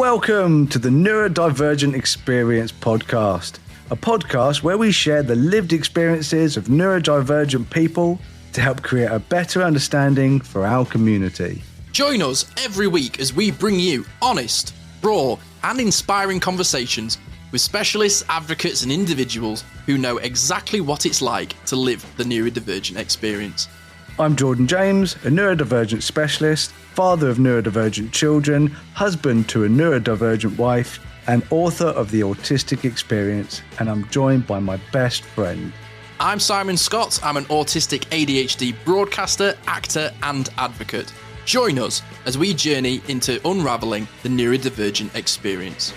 Welcome to the Neurodivergent Experience podcast, a podcast where we share the lived experiences of neurodivergent people to help create a better understanding for our community. Join us every week as we bring you honest, raw, and inspiring conversations with specialists, advocates, and individuals who know exactly what it's like to live the neurodivergent experience. I'm Jordan James, a neurodivergent specialist, father of neurodivergent children, husband to a neurodivergent wife, and author of The Autistic Experience, and I'm joined by my best friend. I'm Simon Scott. I'm an autistic ADHD broadcaster, actor, and advocate. Join us as we journey into unraveling the neurodivergent experience.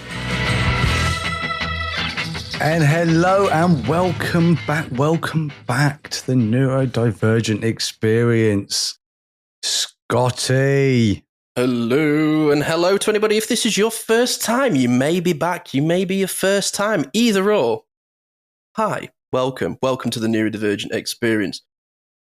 And hello and welcome back to the Neurodivergent Experience. Scotty. Hello, and hello to anybody. If this is your first time, you may be back, you may be your first time, either or. Hi, welcome to the Neurodivergent Experience.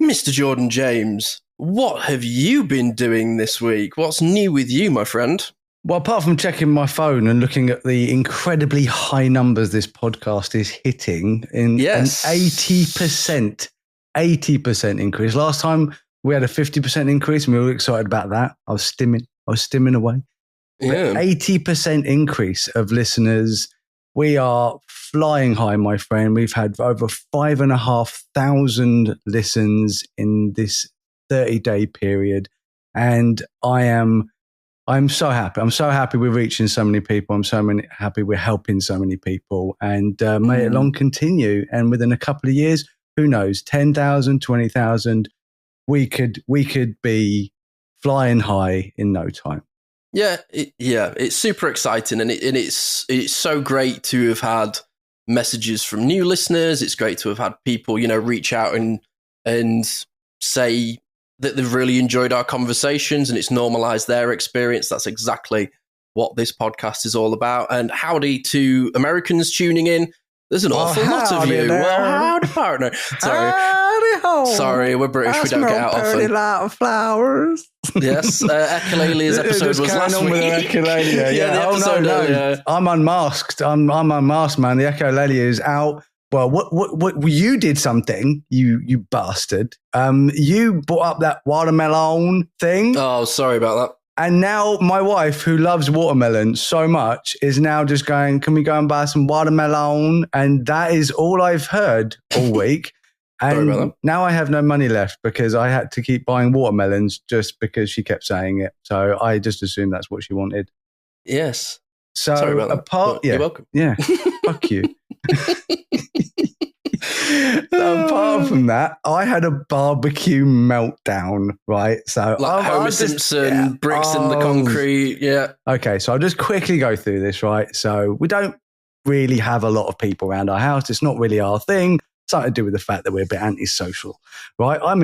Mr. Jordan James, what have you been doing this week? What's new with you, my friend? Well, apart from checking my phone and looking at the incredibly high numbers this podcast is hitting in Yes. an 80% increase. Last time we had a 50% increase and we were excited about that. I was stimming away. Yeah. 80% increase of listeners. We are flying high, my friend. We've had over 5,500 listens in this 30-day period. And I'm so happy. I'm so happy we're reaching so many people. I'm so happy we're helping so many people. And may it long continue. And within a couple of years, who knows, 10,000, 20,000, we could be flying high in no time. Yeah, it's super exciting, and it's so great to have had messages from new listeners. It's great to have had people, reach out and say that they've really enjoyed our conversations and it's normalized their experience. That's exactly what this podcast is all about. And howdy to Americans tuning in. There's an awful lot of you. Well, howdy, partner. Sorry, we're British. We don't get out often. Light of flowers. Yes, Ekulelea's episode was last week. No. I'm unmasked. I'm unmasked, man. The Ekulele is out. Well, what you did something, you bastard. You brought up that watermelon thing. Oh, sorry about that. And now my wife, who loves watermelon so much, is now just going, can we go and buy some watermelon? And that is all I've heard all week. And now I have no money left because I had to keep buying watermelons just because she kept saying it. So I just assumed that's what she wanted. Yes. So sorry about that. You're welcome. Yeah. Fuck you. So apart from that, I had a barbecue meltdown, right? So like Homer Simpson, bricks in the concrete, yeah. Okay, so I'll just quickly go through this, right? So we don't really have a lot of people around our house. It's not really our thing. Something to do with the fact that we're a bit antisocial, right? I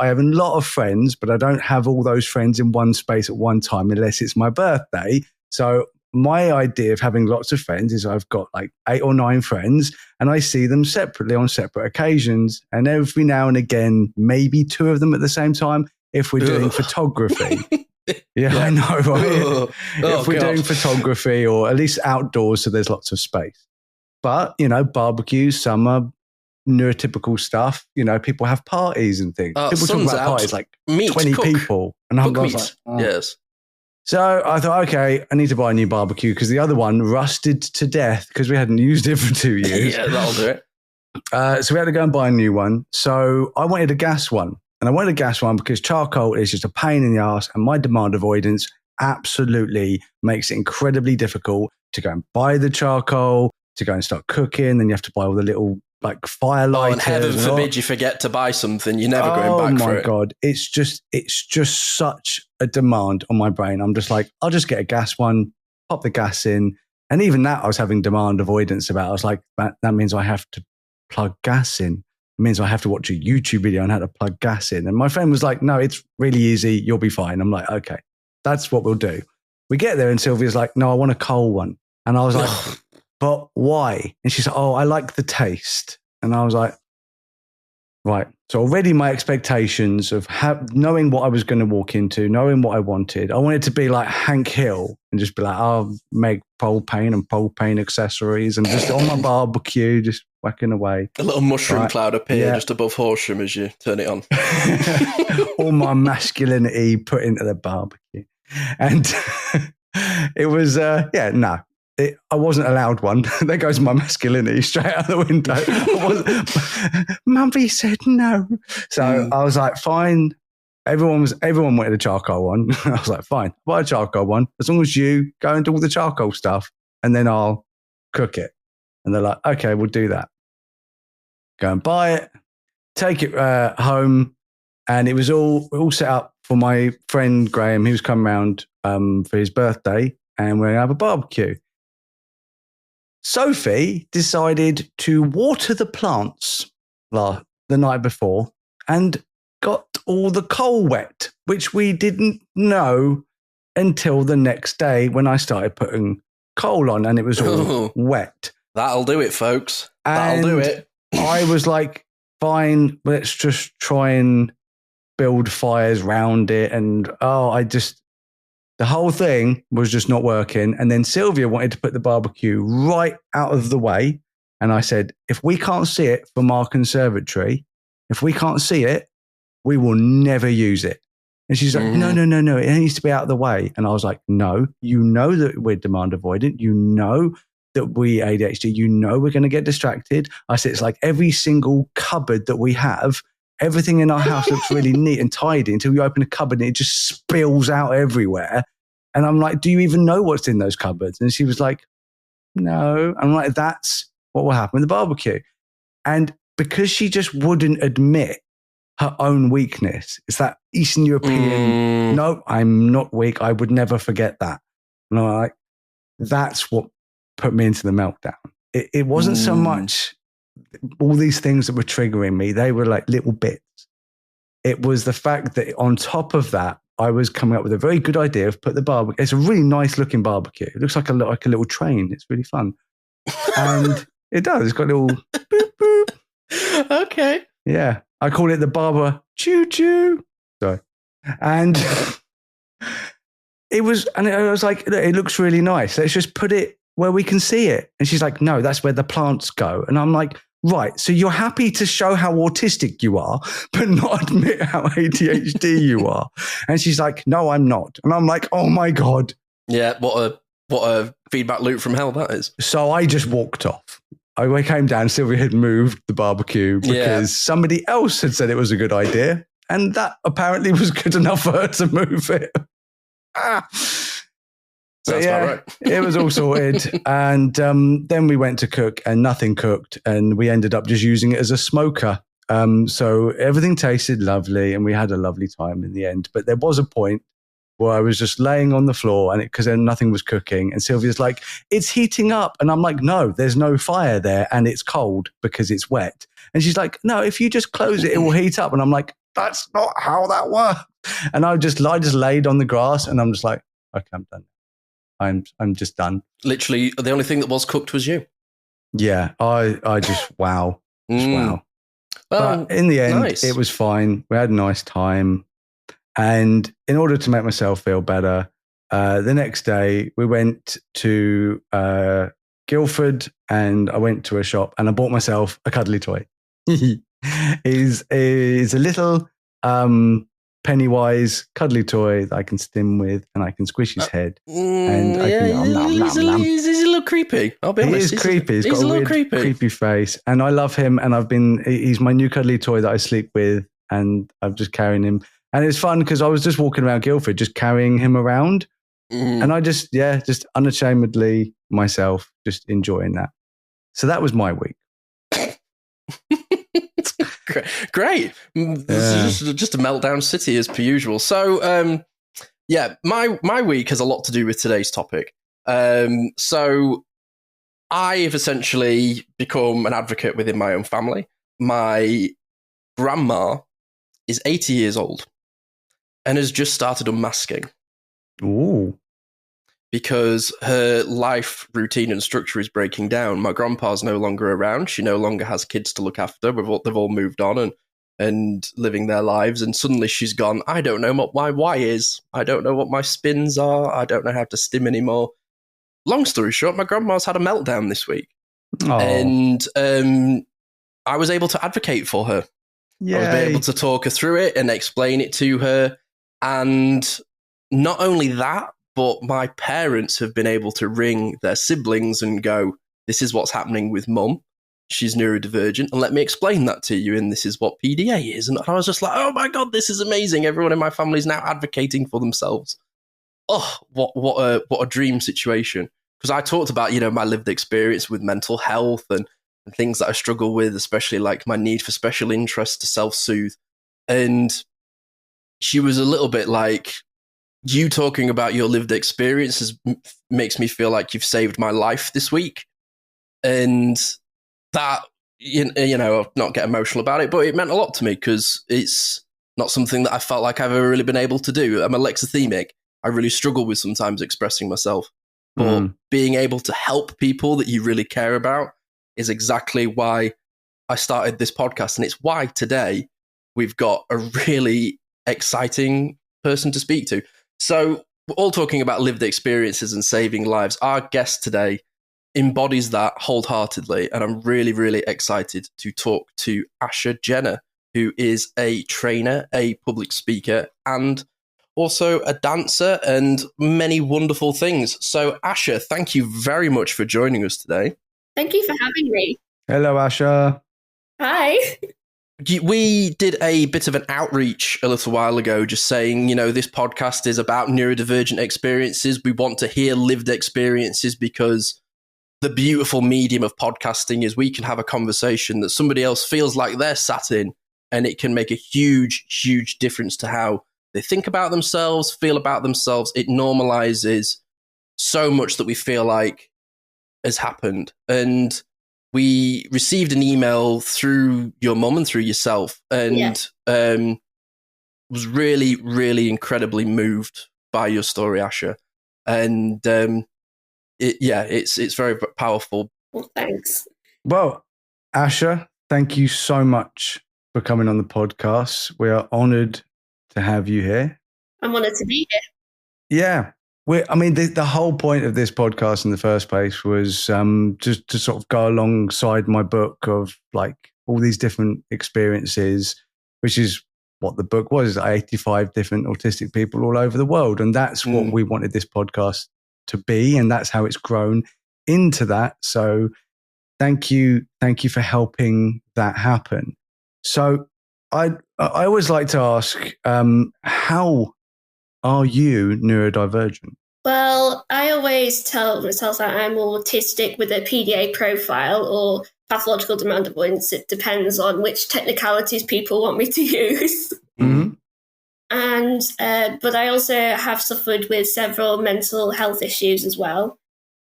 have a lot of friends, but I don't have all those friends in one space at one time unless it's my birthday. So my idea of having lots of friends is I've got like 8 or 9 friends and I see them separately on separate occasions. And every now and again, maybe 2 of them at the same time if we're doing photography. Yeah, I know, right? If we're doing photography or at least outdoors, so there's lots of space. But, barbecues, summer, neurotypical stuff, people have parties and things. People talk about parties like 20 people. And I'm like, yes. So I thought, okay, I need to buy a new barbecue because the other one rusted to death because we hadn't used it for 2 years. Yeah, that'll do it. So we had to go and buy a new one. So I wanted a gas one. And I wanted a gas one because charcoal is just a pain in the ass. And my demand avoidance absolutely makes it incredibly difficult to go and buy the charcoal, to go and start cooking. Then you have to buy all the little fire lighters. And heaven forbid you forget to buy something. You're never going back for it. Oh my God. It's just such a demand on my brain. I'm just like, I'll just get a gas one, pop the gas in. And even that I was having demand avoidance about. I was like, that means I have to plug gas in. It means I have to watch a YouTube video on how to plug gas in. And my friend was like, no, it's really easy. You'll be fine. I'm like, okay, that's what we'll do. We get there and Sylvia's like, no, I want a coal one. And I was like, but why? And she's like, oh, I like the taste. And I was like, Right. So already my expectations of knowing what I was going to walk into, knowing what I wanted to be like Hank Hill and just be like, oh, make propane and propane accessories and just on my barbecue, just whacking away. A little mushroom cloud appear just above Horsham as you turn it on. All my masculinity put into the barbecue. And it was, I wasn't allowed one. There goes my masculinity straight out the window. Mummy said no. So I was like, fine. Everyone wanted a charcoal one. I was like, fine, buy a charcoal one. As long as you go and do all the charcoal stuff and then I'll cook it. And they're like, okay, we'll do that. Go and buy it, take it home. And it was all set up for my friend Graham. He was coming around for his birthday and we're going to have a barbecue. Sophie decided to water the plants the night before and got all the coal wet, which we didn't know until the next day when I started putting coal on and it was all wet. That'll do it, folks. That'll do it. I was like, fine, let's just try and build fires round it. And the whole thing was just not working. And then Sylvia wanted to put the barbecue right out of the way. And I said, if we can't see it from our conservatory, if we can't see it, we will never use it. And she's like, no, it needs to be out of the way. And I was like, no, you know that we're demand avoidant. You know that we ADHD, you know we're going to get distracted. I said, it's like every single cupboard that we have, everything in our house looks really neat and tidy until you open a cupboard and it just spills out everywhere. And I'm like, do you even know what's in those cupboards? And she was like, no. I'm like, that's what will happen with the barbecue. And because she just wouldn't admit her own weakness, it's that Eastern European, no, I'm not weak. I would never forget that. And I'm like, that's what put me into the meltdown. It wasn't so much all these things that were triggering me. They were like little bits. It was the fact that on top of that, I was coming up with a very good idea of put the barbecue. It's a really nice looking barbecue. It looks like a little train. It's really fun. And it does. It's got a little boop, boop. Okay. Yeah. I call it the barber choo choo. Sorry. And I was like, it looks really nice. Let's just put it where we can see it. And she's like, no, that's where the plants go. And I'm like, right, so you're happy to show how autistic you are, but not admit how ADHD you are. And she's like, no, I'm not. And I'm like, oh my God. Yeah, what a feedback loop from hell that is. So I just walked off. I came down, Sylvia had moved the barbecue because somebody else had said it was a good idea. And that apparently was good enough for her to move it. So right. It was all sorted. And then we went to cook and nothing cooked. And we ended up just using it as a smoker. So everything tasted lovely and we had a lovely time in the end. But there was a point where I was just laying on the floor and because then nothing was cooking. And Sylvia's like, it's heating up. And I'm like, no, there's no fire there and it's cold because it's wet. And she's like, no, if you just close it, it will heat up. And I'm like, that's not how that works. And I just laid on the grass and I'm just like, okay, I'm done. I'm just done. Literally, the only thing that was cooked was you. Yeah, I just wow. Wow. Well, but in the end, It was fine. We had a nice time. And in order to make myself feel better, the next day we went to Guildford and I went to a shop and I bought myself a cuddly toy. Is a little Pennywise cuddly toy that I can stim with and I can squish his head. And I can he's a little creepy. I'll be honest. He is creepy. He's got a weird, creepy face. And I love him. And he's my new cuddly toy that I sleep with. And I'm just carrying him. And it's fun because I was just walking around Guildford, just carrying him around. And I just unashamedly myself, just enjoying that. So that was my week. Great. This is just a meltdown city as per usual. So, my week has a lot to do with today's topic. So I have essentially become an advocate within my own family. My grandma is 80 years old and has just started unmasking. Ooh. Because her life routine and structure is breaking down. My grandpa's no longer around. She no longer has kids to look after. They've all moved on, and and living their lives. And suddenly she's gone, I don't know what my why is. I don't know what my spins are. I don't know how to stim anymore. Long story short, my grandma's had a meltdown this week. Oh. And I was able to advocate for her. Yay. I was able to talk her through it and explain it to her. And not only that, but my parents have been able to ring their siblings and go, this is what's happening with mum. She's neurodivergent, and let me explain that to you, and this is what PDA is. And I was just like, oh my God, this is amazing. Everyone in my family is now advocating for themselves. Oh, what a dream situation. Because I talked about, my lived experience with mental health and things that I struggle with, especially like my need for special interest to self-soothe. And she was a little bit like, you talking about your lived experiences makes me feel like you've saved my life this week. And that, not get emotional about it, but it meant a lot to me because it's not something that I felt like I've ever really been able to do. I'm alexithemic. I really struggle with sometimes expressing myself. But being able to help people that you really care about is exactly why I started this podcast. And it's why today we've got a really exciting person to speak to. So we're all talking about lived experiences and saving lives. Our guest today embodies that wholeheartedly. And I'm really, really excited to talk to Asha Jenner, who is a trainer, a public speaker, and also a dancer and many wonderful things. So Asha, thank you very much for joining us today. Thank you for having me. Hello, Asha. Hi. We did a bit of an outreach a little while ago, just saying, this podcast is about neurodivergent experiences. We want to hear lived experiences because the beautiful medium of podcasting is we can have a conversation that somebody else feels like they're sat in, and it can make a huge, huge difference to how they think about themselves, feel about themselves. It normalizes so much that we feel like has happened. And we received an email through your mum and through yourself, and was really, really incredibly moved by your story, Asha. And it's very powerful. Well, thanks. Well, Asha, thank you so much for coming on the podcast. We are honored to have you here. I'm honored to be here. Yeah. The whole point of this podcast in the first place was just to sort of go alongside my book of like all these different experiences, which is what the book was, 85 different autistic people all over the world. And that's what we wanted this podcast to be. And that's how it's grown into that. So thank you for helping that happen. So I always like to ask, how are you neurodivergent? Well, I always tell myself that I'm autistic with a PDA profile or pathological demand avoidance. It depends on which technicalities people want me to use. Mm-hmm. And but I also have suffered with several mental health issues as well,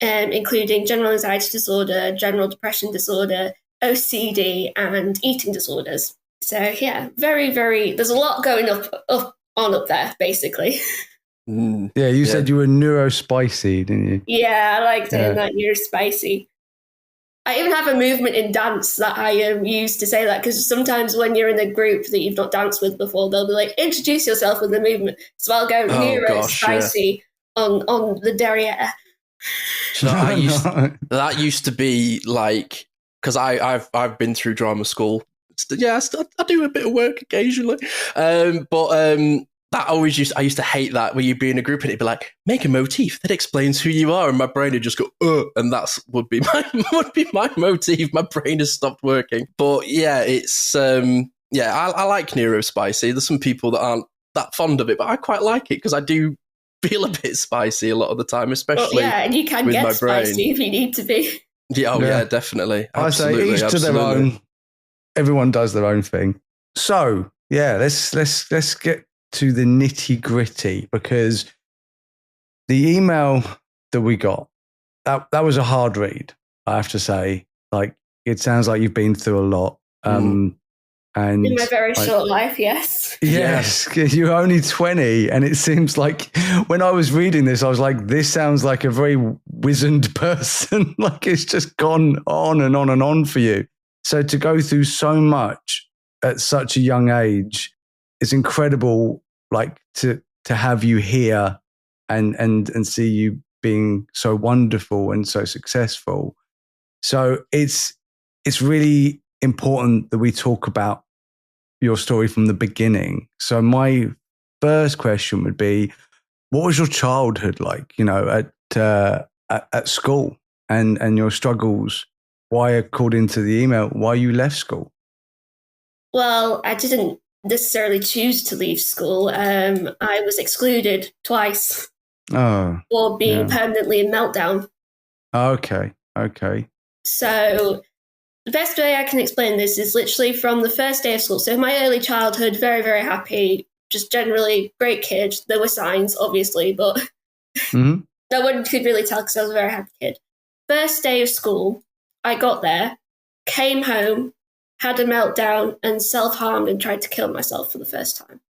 including general anxiety disorder, general depression disorder, OCD, and eating disorders. So yeah, very, very. There's a lot going up there, basically. Yeah, you said you were neurospicy, didn't you? Yeah, I like doing that. You're spicy. I even have a movement in dance that I use to say that, because sometimes when you're in a group that you've not danced with before, they'll be like, introduce yourself with the movement. So I'll go spicy on the derriere. So that used to be like, because I've been through drama school. Yeah, I do a bit of work occasionally, but that I used to hate that, where you'd be in a group and it'd be like, make a motif that explains who you are, and my brain would just go, and that would be my motif. My brain has stopped working. But yeah, it's I like neurospicy. There's some people that aren't that fond of it, but I quite like it because I do feel a bit spicy a lot of the time, especially and you can get spicy if you need to be. Yeah, definitely. Absolutely, I say each to their own. Everyone does their own thing. So yeah, let's get to the nitty gritty, because the email that we got, that was a hard read, I have to say. Like, it sounds like you've been through a lot. And in my very short life, yes. Yes, you're only 20, and it seems like when I was reading this, I was like, this sounds like a very wizened person. Like, it's just gone on and on and on for you. So to go through so much at such a young age. It's incredible, like to have you here and see you being so wonderful and so successful. So it's really important that we talk about your story from the beginning. So my first question would be, what was your childhood like, at school and your struggles? Why, according to the email, why you left school? Well, I didn't necessarily choose to leave school. I was excluded twice for being permanently in meltdown. Okay. So the best way I can explain this is literally from the first day of school. So my early childhood, very, very happy, just generally great kid. There were signs, obviously, but no one could really tell because I was a very happy kid. First day of school, I got there, came home, had a meltdown and self-harmed and tried to kill myself for the first time.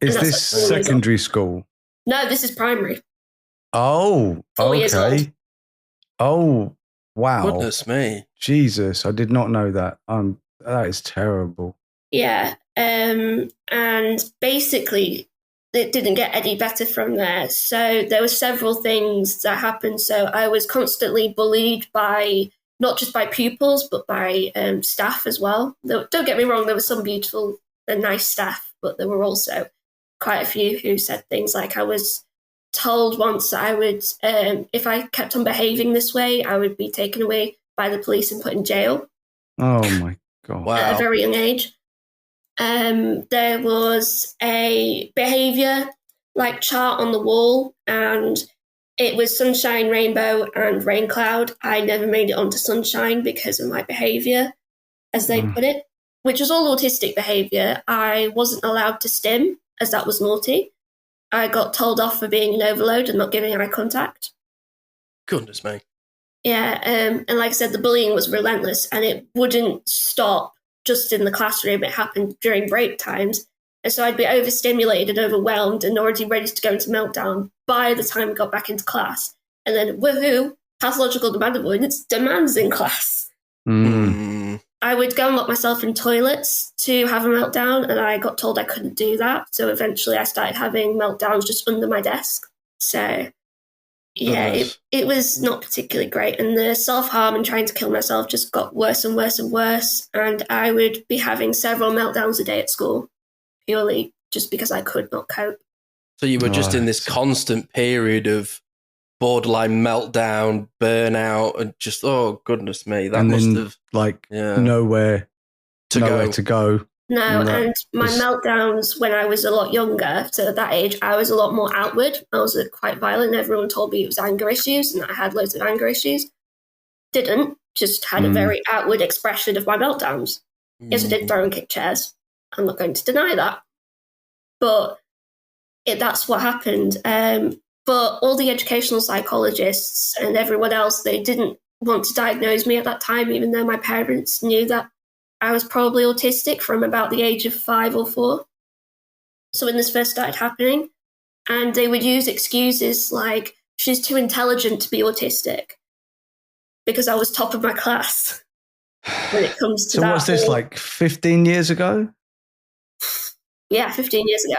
Is this secondary school? No, this is primary. Oh, 4 years old. Oh, wow. Goodness me. Jesus, I did not know that. That is terrible. Yeah. And basically, it didn't get any better from there. So there were several things that happened. So I was constantly bullied by, not just by pupils, but by staff as well. Don't get me wrong, there were some beautiful and nice staff, but there were also quite a few who said things like, I was told once that I would, if I kept on behaving this way, I would be taken away by the police and put in jail. Oh my God. Wow. At a very young age. There was a behaviour like chart on the wall, and it was sunshine, rainbow, and rain cloud. I never made it onto sunshine because of my behaviour, as they put it, which was all autistic behaviour. I wasn't allowed to stim, as that was naughty. I got told off for being an overload and not giving eye contact. Goodness me. Yeah, and like I said, the bullying was relentless, and it wouldn't stop just in the classroom. It happened during break times. And so I'd be overstimulated and overwhelmed and already ready to go into meltdown by the time we got back into class. And then, woohoo, pathological demand avoidance demands in class. I would go and lock myself in toilets to have a meltdown, and I got told I couldn't do that. So eventually I started having meltdowns just under my desk. So, yeah, it was not particularly great. And the self-harm and trying to kill myself just got worse and worse and worse. And I would be having several meltdowns a day at school, purely just because I could not cope. So you were just in this constant period of borderline meltdown, burnout, and just, oh, goodness me, that must have... nowhere to go. No, and my meltdowns when I was a lot younger, so at that age, I was a lot more outward. I was quite violent. Everyone told me it was anger issues and I had loads of anger issues. Didn't, just had a very outward expression of my meltdowns. Yes, I did throw and kick chairs. I'm not going to deny that. But that's what happened. But all the educational psychologists and everyone else, they didn't want to diagnose me at that time, even though my parents knew that I was probably autistic from about the age of 5 or 4. So when this first started happening, and they would use excuses like, she's too intelligent to be autistic, because I was top of my class when it comes to that. So what's this, like 15 years ago? Yeah, 15 years ago.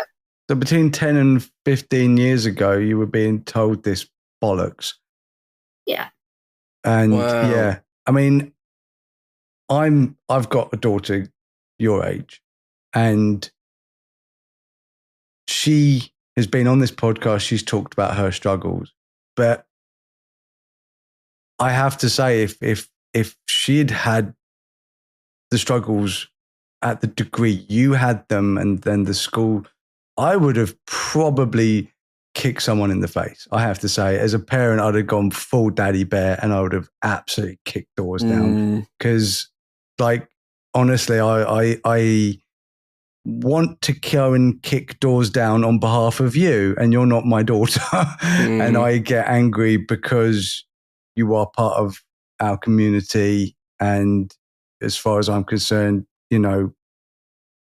So between 10 and 15 years ago, you were being told this bollocks. Yeah. And yeah, I mean, I've got a daughter your age, and she has been on this podcast. She's talked about her struggles, but I have to say, if she'd had the struggles at the degree you had them, and then the school, I would have probably kicked someone in the face. I have to say, as a parent, I'd have gone full daddy bear, and I would have absolutely kicked doors down. Because, like, honestly, I want to go and kick doors down on behalf of you, and you're not my daughter. And I get angry because you are part of our community. And as far as I'm concerned, you know,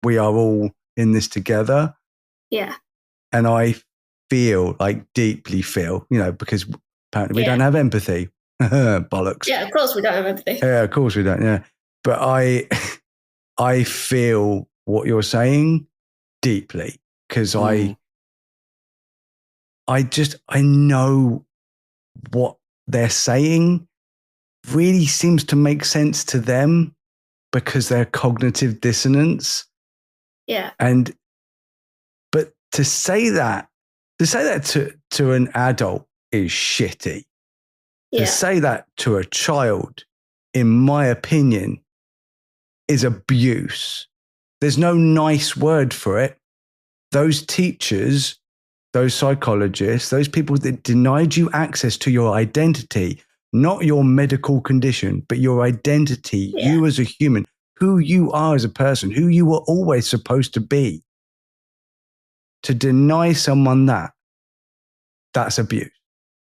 we are all in this together. Yeah. And I feel, like, deeply feel, you know, because apparently we don't have empathy. Bollocks. Yeah, of course we don't have empathy. Yeah, of course we don't. Yeah. But I feel what you're saying deeply, because I know what they're saying really seems to make sense to them because they're cognitive dissonance. Yeah. But to say that to an adult is shitty. Yeah. To say that to a child, in my opinion, is abuse. There's no nice word for it. Those teachers, those psychologists, those people that denied you access to your identity, not your medical condition, but your identity, you as a human, who you are as a person, who you were always supposed to be. To deny someone that's abuse.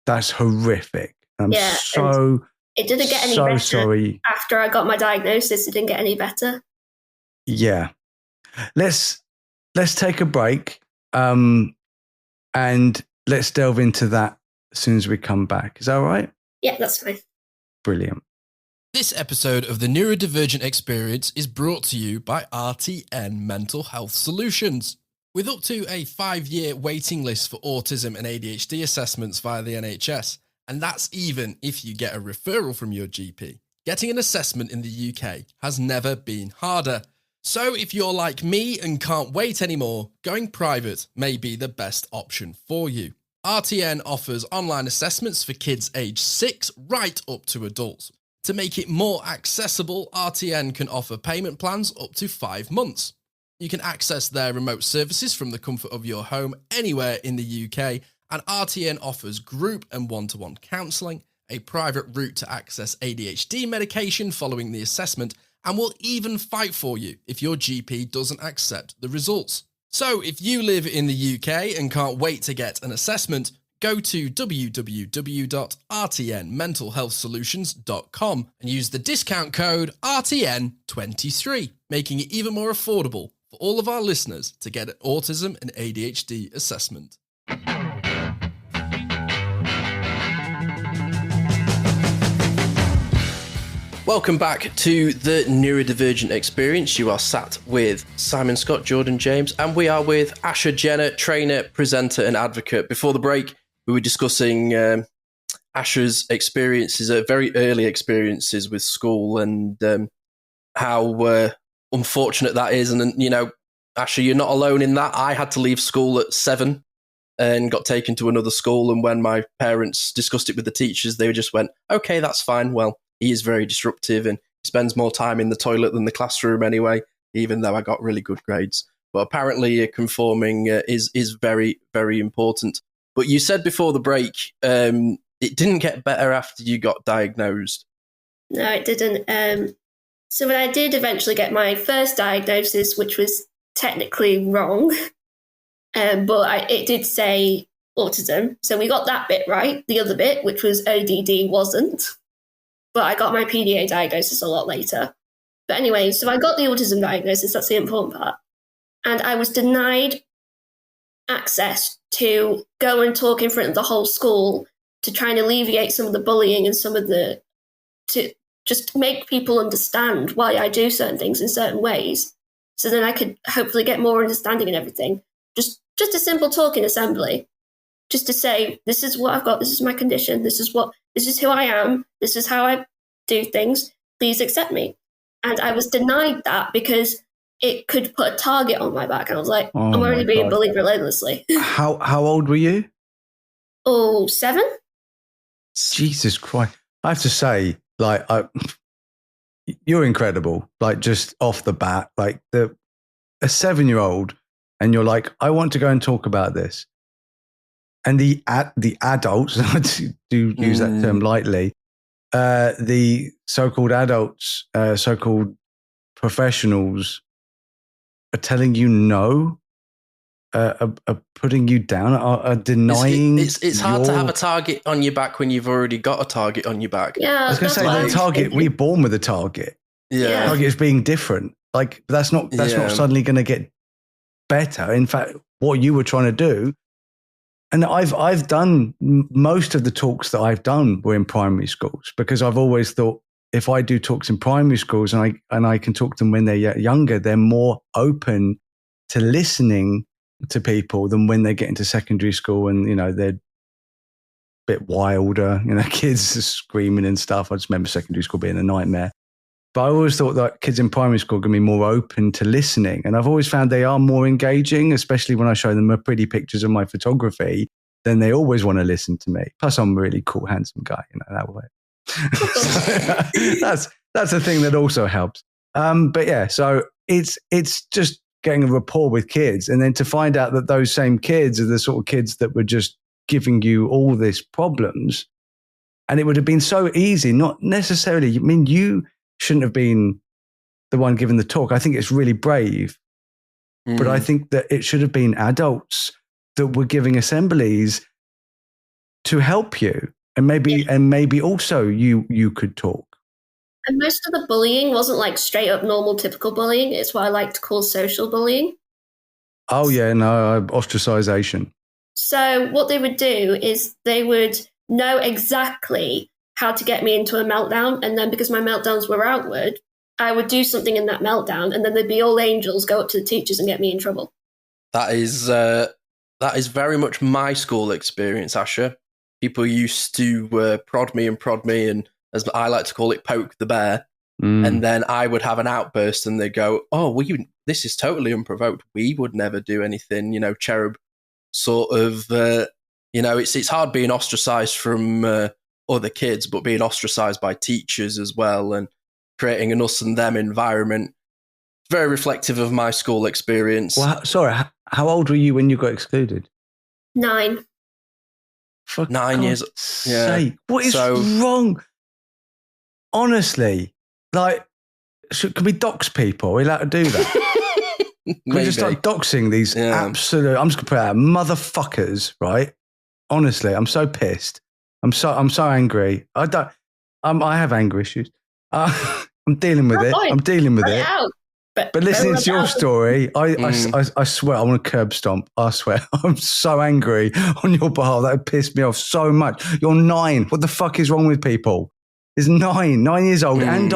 That's horrific. I'm so it didn't get any better. Sorry. After I got my diagnosis, it didn't get any better. Yeah. Let's take a break and let's delve into that as soon as we come back. Is that all right? Yeah, that's fine. Brilliant. This episode of the Neurodivergent Experience is brought to you by RTN Mental Health Solutions. With up to a 5-year waiting list for autism and ADHD assessments via the NHS, and that's even if you get a referral from your GP, getting an assessment in the UK has never been harder. So if you're like me and can't wait anymore, going private may be the best option for you. RTN offers online assessments for kids aged 6 right up to adults. To make it more accessible, RTN can offer payment plans up to 5 months. You can access their remote services from the comfort of your home anywhere in the UK, and RTN offers group and one-to-one counselling, a private route to access ADHD medication following the assessment, and will even fight for you if your GP doesn't accept the results. So if you live in the UK and can't wait to get an assessment, go to www.rtnmentalhealthsolutions.com and use the discount code RTN23, making it even more affordable for all of our listeners to get an autism and ADHD assessment. Welcome back to the Neurodivergent Experience. You are sat with Simon Scott, Jordan James, and we are with Asha Jenner, trainer, presenter, and advocate. Before the break, we were discussing Asha's experiences, very early experiences with school, and how unfortunate that is. And, you know, Asha, you're not alone in that. I had to leave school at 7 and got taken to another school. And when my parents discussed it with the teachers, they just went, okay, that's fine. Well, he is very disruptive and he spends more time in the toilet than the classroom anyway, even though I got really good grades. But apparently conforming is very, very important. But you said before the break, it didn't get better after you got diagnosed. No, it didn't. So when I did eventually get my first diagnosis, which was technically wrong, but it did say autism. So we got that bit right. The other bit, which was ODD, wasn't. But I got my PDA diagnosis a lot later. But anyway, so I got the autism diagnosis. That's the important part. And I was denied access to go and talk in front of the whole school to try and alleviate some of the bullying and to just make people understand why I do certain things in certain ways. So then I could hopefully get more understanding and everything. Just a simple talk in assembly. Just to say, this is what I've got, this is my condition, this is who I am, this is how I do things, please accept me. And I was denied that because it could put a target on my back. And I was like, I'm already being bullied relentlessly. How old were you? 7. Jesus Christ. I have to say, like, you're incredible. Like, just off the bat, like a 7-year-old, and you're like, I want to go and talk about this. And the adults, I do use that term lightly, the so-called adults, so-called professionals are telling you no, are putting you down, are denying. It's hard to have a target on your back when you've already got a target on your back. Yeah, I was going to say the target. We're born with a target. Yeah, the target is being different. Like that's not suddenly going to get better. In fact, what you were trying to do. And I've done most of the talks that I've done were in primary schools because I've always thought if I do talks in primary schools and I can talk to them when they're younger, they're more open to listening to people than when they get into secondary school and, they're a bit wilder, kids are screaming and stuff. I just remember secondary school being a nightmare. But I always thought that kids in primary school can be more open to listening. And I've always found they are more engaging, especially when I show them pretty pictures of my photography. Then they always want to listen to me. Plus, I'm a really cool, handsome guy, that way. So that's a thing that also helps. But yeah, so it's just getting a rapport with kids. And then to find out that those same kids are the sort of kids that were just giving you all these problems. And it would have been so easy, not necessarily, you shouldn't have been the one giving the talk. I think it's really brave. But I think that it should have been adults that were giving assemblies to help you. And maybe also you could talk. And most of the bullying wasn't like straight up normal, typical bullying. It's what I like to call social bullying. Oh, yeah, no, ostracization. So what they would do is they would know exactly how to get me into a meltdown. And then because my meltdowns were outward, I would do something in that meltdown. And then there'd be all angels go up to the teachers and get me in trouble. That is very much my school experience, Asher. People used to prod me, and as I like to call it, poke the bear. And then I would have an outburst and they'd go, oh, this is totally unprovoked. We would never do anything, cherub sort of, it's hard being ostracized from other kids, but being ostracized by teachers as well and creating an us and them environment. Very reflective of my school experience. Well, sorry, how old were you when you got excluded? 9. For 9 years. Sake. What is wrong? Honestly, can we dox people? Are we allowed to do that? Can we just start doxing these absolute, I'm just going to put out motherfuckers, right? Honestly, I'm so pissed. I'm so angry. I have anger issues. I'm dealing with it. I'm dealing with it. But listening to your story, I swear I want to curb stomp. I swear. I'm so angry on your behalf. That pissed me off so much. You're 9. What the fuck is wrong with people? He's 9 years old and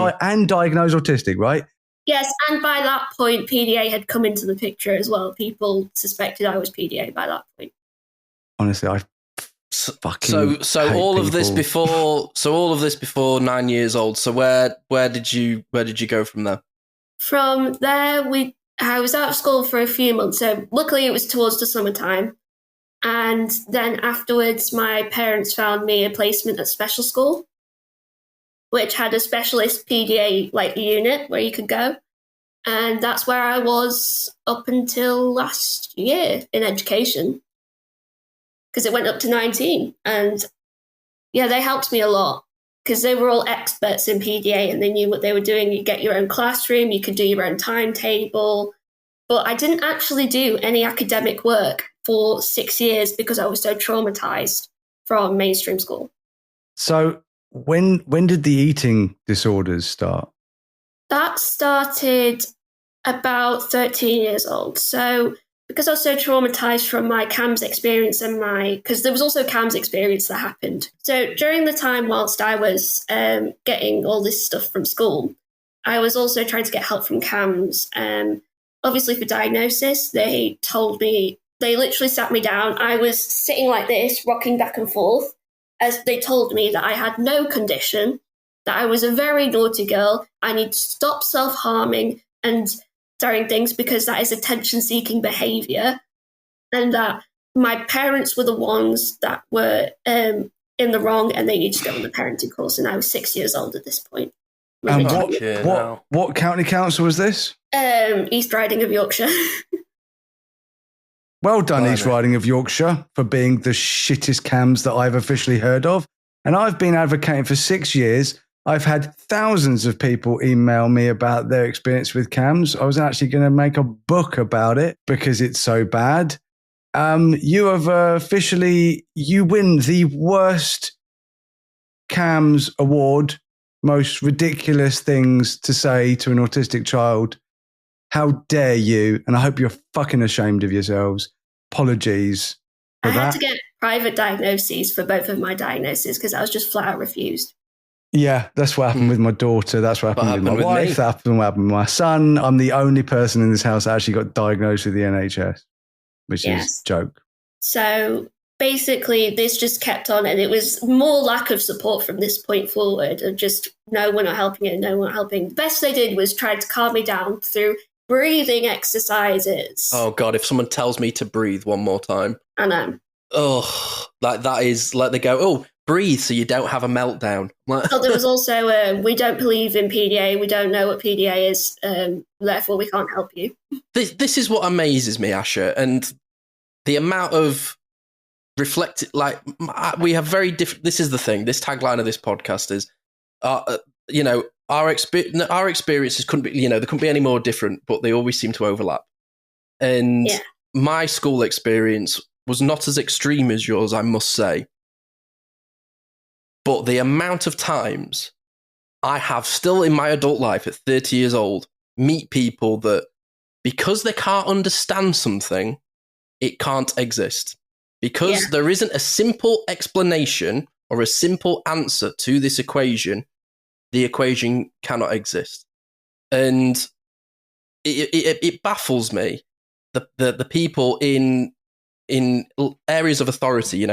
diagnosed autistic, right? Yes, and by that point, PDA had come into the picture as well. People suspected I was PDA by that point. Honestly, I fucking so all of this before 9 years old. So where did you go from there? From there, I was out of school for a few months. So luckily, it was towards the summertime, and then afterwards, my parents found me a placement at special school, which had a specialist PDA unit where you could go. And that's where I was up until last year in education, because it went up to 19. And yeah, they helped me a lot because they were all experts in PDA and they knew what they were doing. You get your own classroom, you could do your own timetable. But I didn't actually do any academic work for 6 years because I was so traumatized from mainstream school. So when did the eating disorders start? That started about 13 years old. So because I was so traumatized from my CHaMs experience because there was also CHaMs experience that happened. So during the time whilst I was getting all this stuff from school, I was also trying to get help from CHaMs. Obviously for diagnosis, they literally sat me down. I was sitting like this, rocking back and forth, as they told me that I had no condition, that I was a very naughty girl, I need to stop self-harming and doing things because that is attention-seeking behaviour, and that my parents were the ones that were in the wrong and they needed to go on the parenting course, and I was 6 years old at this point. And what county council was this? East Riding of Yorkshire. Well done, East Riding of Yorkshire, for being the shittest CHaMs that I've officially heard of. And I've been advocating for 6 years. I've had thousands of people email me about their experience with CHaMs. I was actually going to make a book about it because it's so bad. You have you win the worst CHaMs award, most ridiculous things to say to an autistic child. How dare you? And I hope you're fucking ashamed of yourselves. Apologies for that. I had to get private diagnoses for both of my diagnoses because I was just flat out refused. Yeah, that's what happened with my daughter. That's what happened with my wife. That happened with my son. I'm the only person in this house that actually got diagnosed with the NHS, which is a joke. So basically, this just kept on, and it was more lack of support from this point forward, of just, no, we're not helping it, no, we're not helping. The best they did was try to calm me down through breathing exercises. Oh, God, if someone tells me to breathe one more time. I know. Oh, like that is like they go, oh, breathe so you don't have a meltdown. Well, there was also, we don't believe in PDA. We don't know what PDA is. Therefore, we can't help you. This is what amazes me, Asha. And the amount of like, we have very different. This is the thing. This tagline of this podcast is, our experiences couldn't be, they couldn't be any more different, but they always seem to overlap. And my school experience was not as extreme as yours, I must say. But the amount of times I have still in my adult life at 30 years old, meet people that because they can't understand something, it can't exist. Because there isn't a simple explanation or a simple answer to this equation, the equation cannot exist. And it baffles me, the people in areas of authority,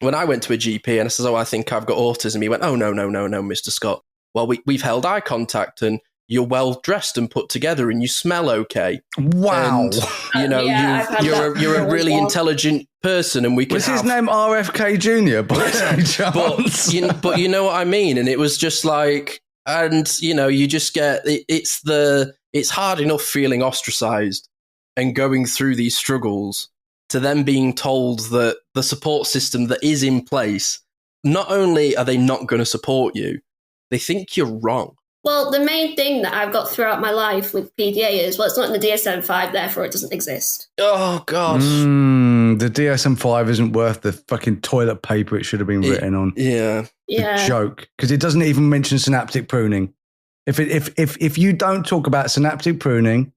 When I went to a GP and I said, I think I've got autism, he went, oh, no, Mr. Scott. Well, we've held eye contact and you're well dressed and put together and you smell okay. Wow. And, you're a really intelligent person and we can Was his name RFK Jr. by any chance? But you know what I mean? And it was just like, and you just get, it's hard enough feeling ostracized and going through these struggles to them being told that the support system that is in place, not only are they not going to support you, they think you're wrong. Well, the main thing that I've got throughout my life with PDA is, it's not in the DSM-5, therefore it doesn't exist. Oh, God. The DSM-5 isn't worth the fucking toilet paper it should have been written on. Yeah. The joke. Because it doesn't even mention synaptic pruning. If you don't talk about synaptic pruning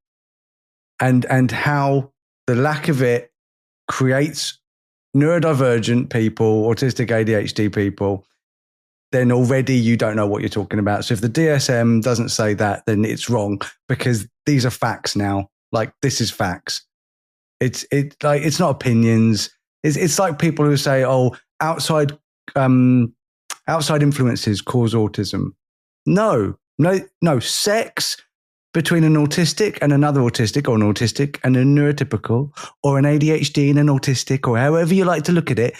and how the lack of it creates neurodivergent people, autistic ADHD people, then already you don't know what you're talking about. So if the DSM doesn't say that, then it's wrong because these are facts now. Like, this is facts. It's not opinions. It's like people who say, outside influences cause autism. No. Sex between an autistic and another autistic, or an autistic and a neurotypical, or an ADHD and an autistic, or however you like to look at it,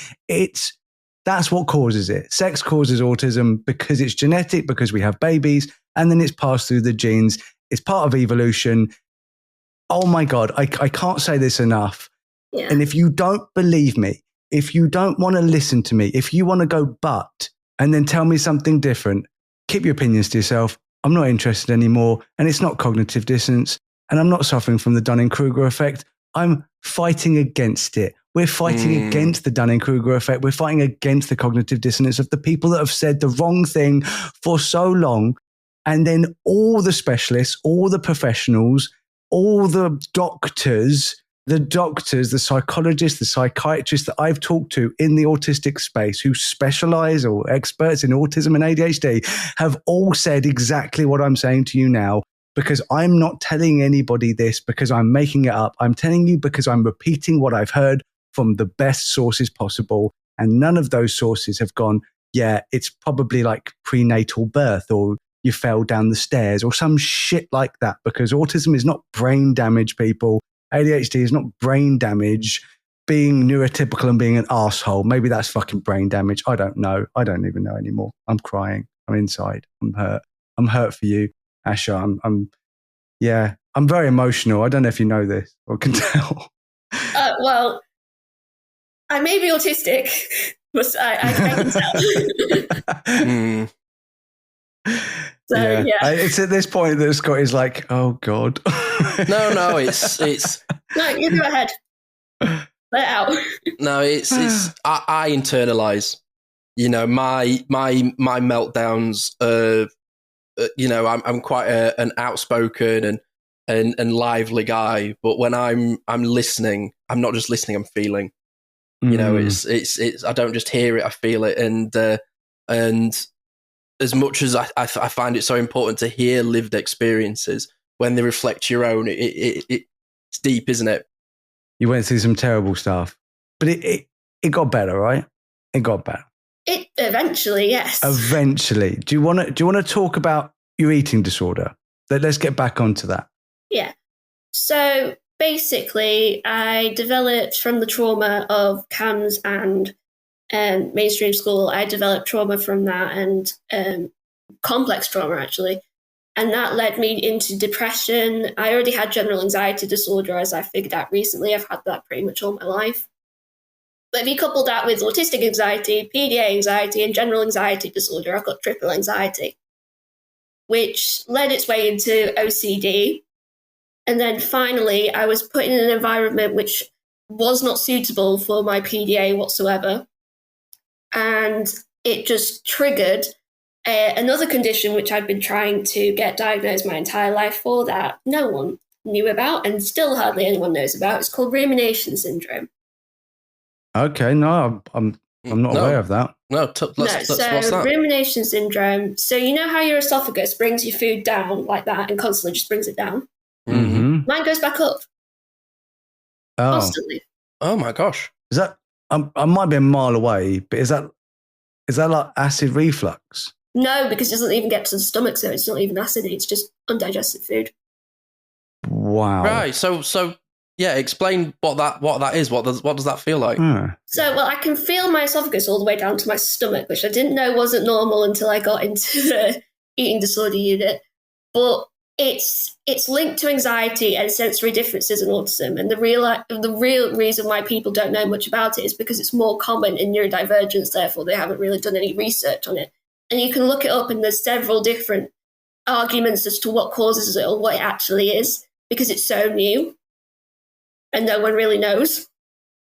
that's what causes it. Sex causes autism because it's genetic, because we have babies, and then it's passed through the genes. It's part of evolution. Oh my God, I can't say this enough. Yeah. And if you don't believe me, if you don't want to listen to me, if you want to go and then tell me something different, keep your opinions to yourself. I'm not interested anymore. And it's not cognitive dissonance. And I'm not suffering from the Dunning-Kruger effect. I'm fighting against it. We're fighting against the Dunning-Kruger effect. We're fighting against the cognitive dissonance of the people that have said the wrong thing for so long. And then all the specialists, all the professionals, all the doctors, the psychologists, the psychiatrists that I've talked to in the autistic space who specialize or experts in autism and ADHD have all said exactly what I'm saying to you now. Because I'm not telling anybody this because I'm making it up. I'm telling you because I'm repeating what I've heard from the best sources possible. And none of those sources have gone, it's probably like prenatal birth or you fell down the stairs or some shit like that. Because autism is not brain damage, people. ADHD is not brain damage. Being neurotypical and being an asshole, maybe that's fucking brain damage. I don't know. I don't even know anymore. I'm crying. I'm inside. I'm hurt. I'm hurt for you, Asha. I'm very emotional. I don't know if you know this or can tell. Well, I may be autistic, but I can tell. So, it's at this point that Scott is like, oh God. No, it's. No, you go ahead. Let it out. No, it's. I internalize. My meltdowns. I'm quite an outspoken and lively guy, but when I'm listening, I'm not just listening, I'm feeling. It's I don't just hear it, I feel it, and as much as I find it so important to hear lived experiences when they reflect your own, it's deep, isn't it? You went through some terrible stuff, but it got better, right? It got better. It eventually, yes. Eventually. Do you want to talk about your eating disorder? Let's get back onto that. Yeah. So basically, I developed from the trauma of CHaMs and mainstream school. I developed trauma from that and complex trauma, actually. And that led me into depression. I already had general anxiety disorder, as I figured out recently. I've had that pretty much all my life. But if you couple that with autistic anxiety, PDA anxiety, and general anxiety disorder, I've got triple anxiety, which led its way into OCD. And then finally, I was put in an environment which was not suitable for my PDA whatsoever. And it just triggered another condition which I'd been trying to get diagnosed my entire life for that no one knew about and still hardly anyone knows about. It's called rumination syndrome. Okay, no, I'm not aware of that. What's that? Rumination syndrome. So you know how your esophagus brings your food down like that and constantly just brings it down? Mm-hmm. Mine goes back up. Oh. Constantly. Oh my gosh. Is that, I might be a mile away, but is that like acid reflux? No, because it doesn't even get to the stomach, so it's not even acid, it's just undigested food. Wow. Right. So yeah, explain what that is. What does that feel like? So, well, I can feel my esophagus all the way down to my stomach, which I didn't know wasn't normal until I got into the eating disorder unit. But it's linked to anxiety and sensory differences in autism. And the real reason why people don't know much about it is because it's more common in neurodivergence. Therefore, they haven't really done any research on it. And you can look it up, and there's several different arguments as to what causes it or what it actually is, because it's so new and no one really knows.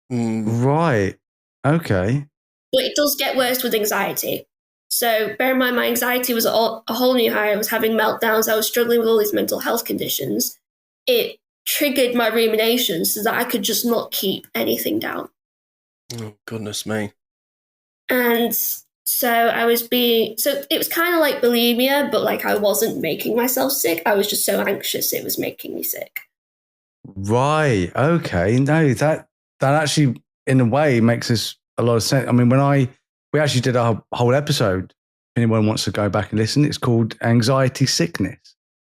Right. Okay. But it does get worse with anxiety. So bear in mind, my anxiety was a whole new high. I was having meltdowns. I was struggling with all these mental health conditions. It triggered my rumination so that I could just not keep anything down. Oh, goodness me. And so it was kind of like bulimia, but like I wasn't making myself sick. I was just so anxious it was making me sick. Right. Okay. No, that actually, in a way, makes us a lot of sense. I mean, we actually did a whole episode. If anyone wants to go back and listen, it's called Anxiety Sickness.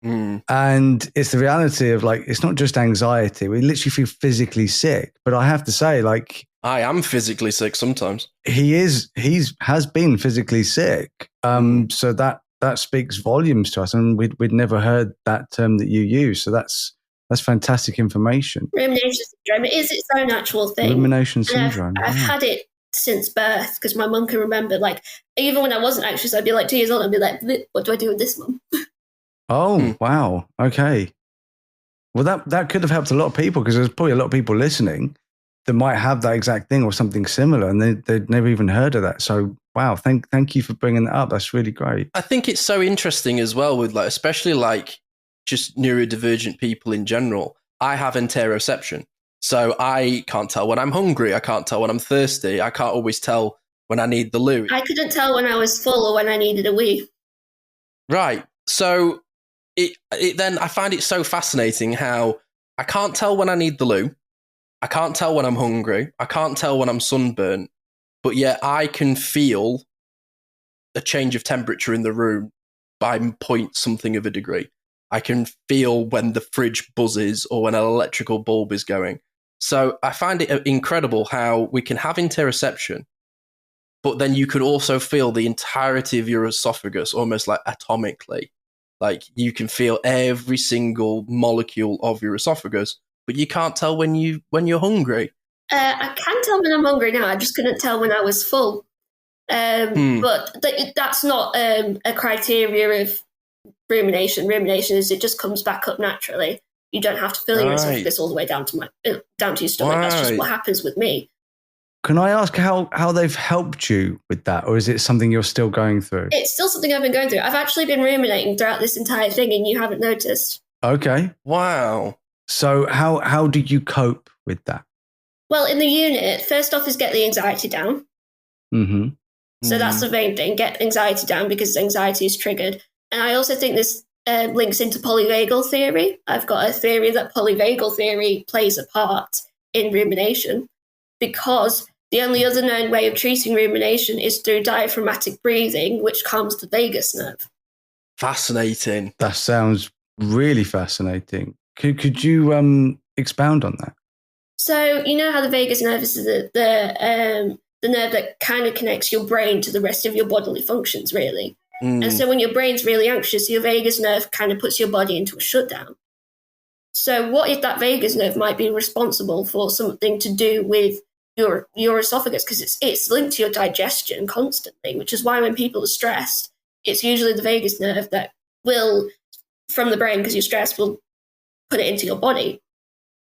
And it's the reality of, like, it's not just anxiety. We literally feel physically sick. But I have to say, like, I am physically sick sometimes. He has been physically sick. So that speaks volumes to us. And we'd never heard that term that you use. So that's fantastic information. Rumination syndrome. It is its own actual thing. Rumination syndrome. I've had it since birth because my mum can remember. Like, even when I wasn't anxious, I'd be like 2 years old. I'd be like, "What do I do with this, mum?" Oh, wow. Okay. Well, that could have helped a lot of people, because there's probably a lot of people listening that might have that exact thing or something similar, and they'd never even heard of that. So, wow, thank you for bringing that up. That's really great. I think it's so interesting as well with, like, especially like just neurodivergent people in general. I have interoception. So I can't tell when I'm hungry. I can't tell when I'm thirsty. I can't always tell when I need the loo. I couldn't tell when I was full or when I needed a wee. Right. So it then I find it so fascinating how I can't tell when I need the loo. I can't tell when I'm hungry. I can't tell when I'm sunburnt. But yet I can feel a change of temperature in the room by point something of a degree. I can feel when the fridge buzzes or when an electrical bulb is going. So I find it incredible how we can have interoception, but then you could also feel the entirety of your esophagus almost like atomically. Like, you can feel every single molecule of your esophagus, but you can't tell when you're hungry. I can tell when I'm hungry now. I just couldn't tell when I was full. But that's not a criteria of rumination. Rumination is it just comes back up naturally. You don't have to fill your esophagus all the way down to your stomach. Right. That's just what happens with me. Can I ask how they've helped you with that, or is it something you're still going through? It's still something I've been going through. I've actually been ruminating throughout this entire thing, and you haven't noticed. Okay. Wow. So how do you cope with that? Well, in the unit, first off is get the anxiety down. Mm-hmm. So that's the main thing, get anxiety down because anxiety is triggered. And I also think this links into polyvagal theory. I've got a theory that polyvagal theory plays a part in rumination because the only other known way of treating rumination is through diaphragmatic breathing, which calms the vagus nerve. Fascinating. That sounds really fascinating. Could you expound on that? So you know how the vagus nerve is the nerve that kind of connects your brain to the rest of your bodily functions, really. And so when your brain's really anxious, your vagus nerve kind of puts your body into a shutdown. So what if that vagus nerve might be responsible for something to do with your esophagus? Because it's linked to your digestion constantly, which is why when people are stressed, it's usually the vagus nerve that will, from the brain, because you're stressed, will put it into your body.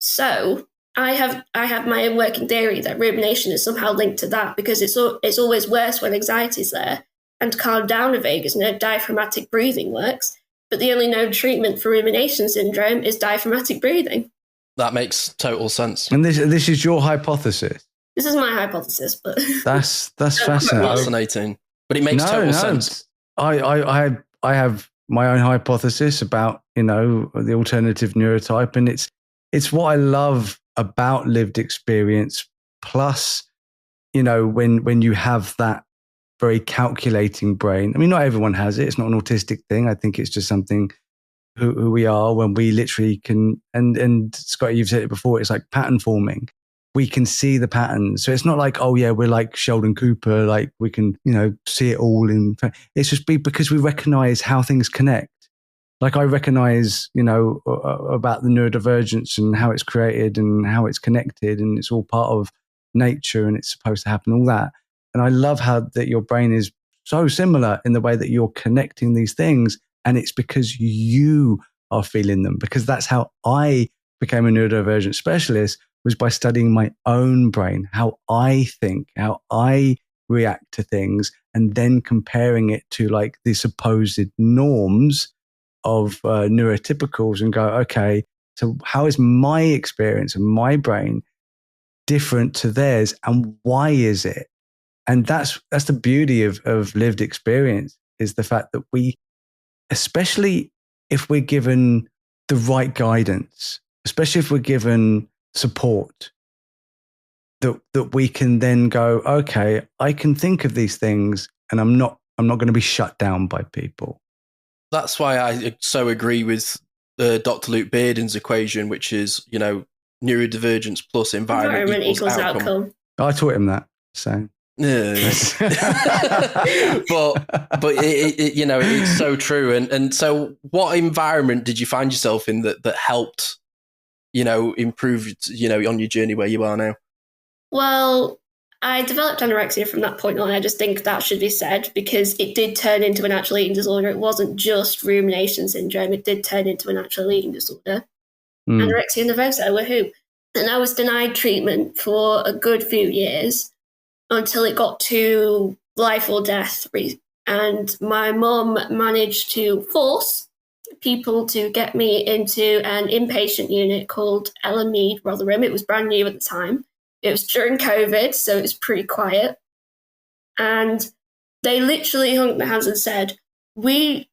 So I have my own working theory that rumination is somehow linked to that because it's always worse when anxiety is there. And to calm down a vagus nerve, diaphragmatic breathing works. But the only known treatment for rumination syndrome is diaphragmatic breathing. That makes total sense. And this is your hypothesis? This is my hypothesis, but That's fascinating. Fascinating. But it makes total sense. I have my own hypothesis about, the alternative neurotype, and it's what I love about lived experience. Plus, when you have that very calculating brain. I mean, not everyone has it. It's not an autistic thing. I think it's just something who we are when we literally can, and Scott, you've said it before, it's like pattern forming. We can see the patterns. So it's not like, oh yeah, we're like Sheldon Cooper, like we can, see it all in. It's just because we recognize how things connect. Like I recognize, about the neurodivergence and how it's created and how it's connected, and it's all part of nature and it's supposed to happen, all that. And I love how that your brain is so similar in the way that you're connecting these things. And it's because you are feeling them, because that's how I became a neurodivergent specialist, was by studying my own brain, how I think, how I react to things, and then comparing it to like the supposed norms of neurotypicals and go, okay, so how is my experience of my brain different to theirs, and why is it? And that's the beauty of lived experience, is the fact that we, especially if we're given the right guidance, especially if we're given support, that we can then go, okay, I can think of these things and I'm not going to be shut down by people. That's why I so agree with Dr. Luke Bearden's equation, which is, neurodivergence plus environment equals outcome. I taught him that, so. but it's so true. And so what environment did you find yourself in that helped, improve, on your journey where you are now? Well, I developed anorexia from that point on. I just think that should be said because it did turn into an actual eating disorder. It wasn't just rumination syndrome. It did turn into an actual eating disorder. Anorexia nervosa, woohoo. And I was denied treatment for a good few years until it got to life or death. And my mum managed to force people to get me into an inpatient unit called Ellen Mead Rotherham. It was brand new at the time. It was during COVID, so it was pretty quiet. And they literally hung up their hands and said, we've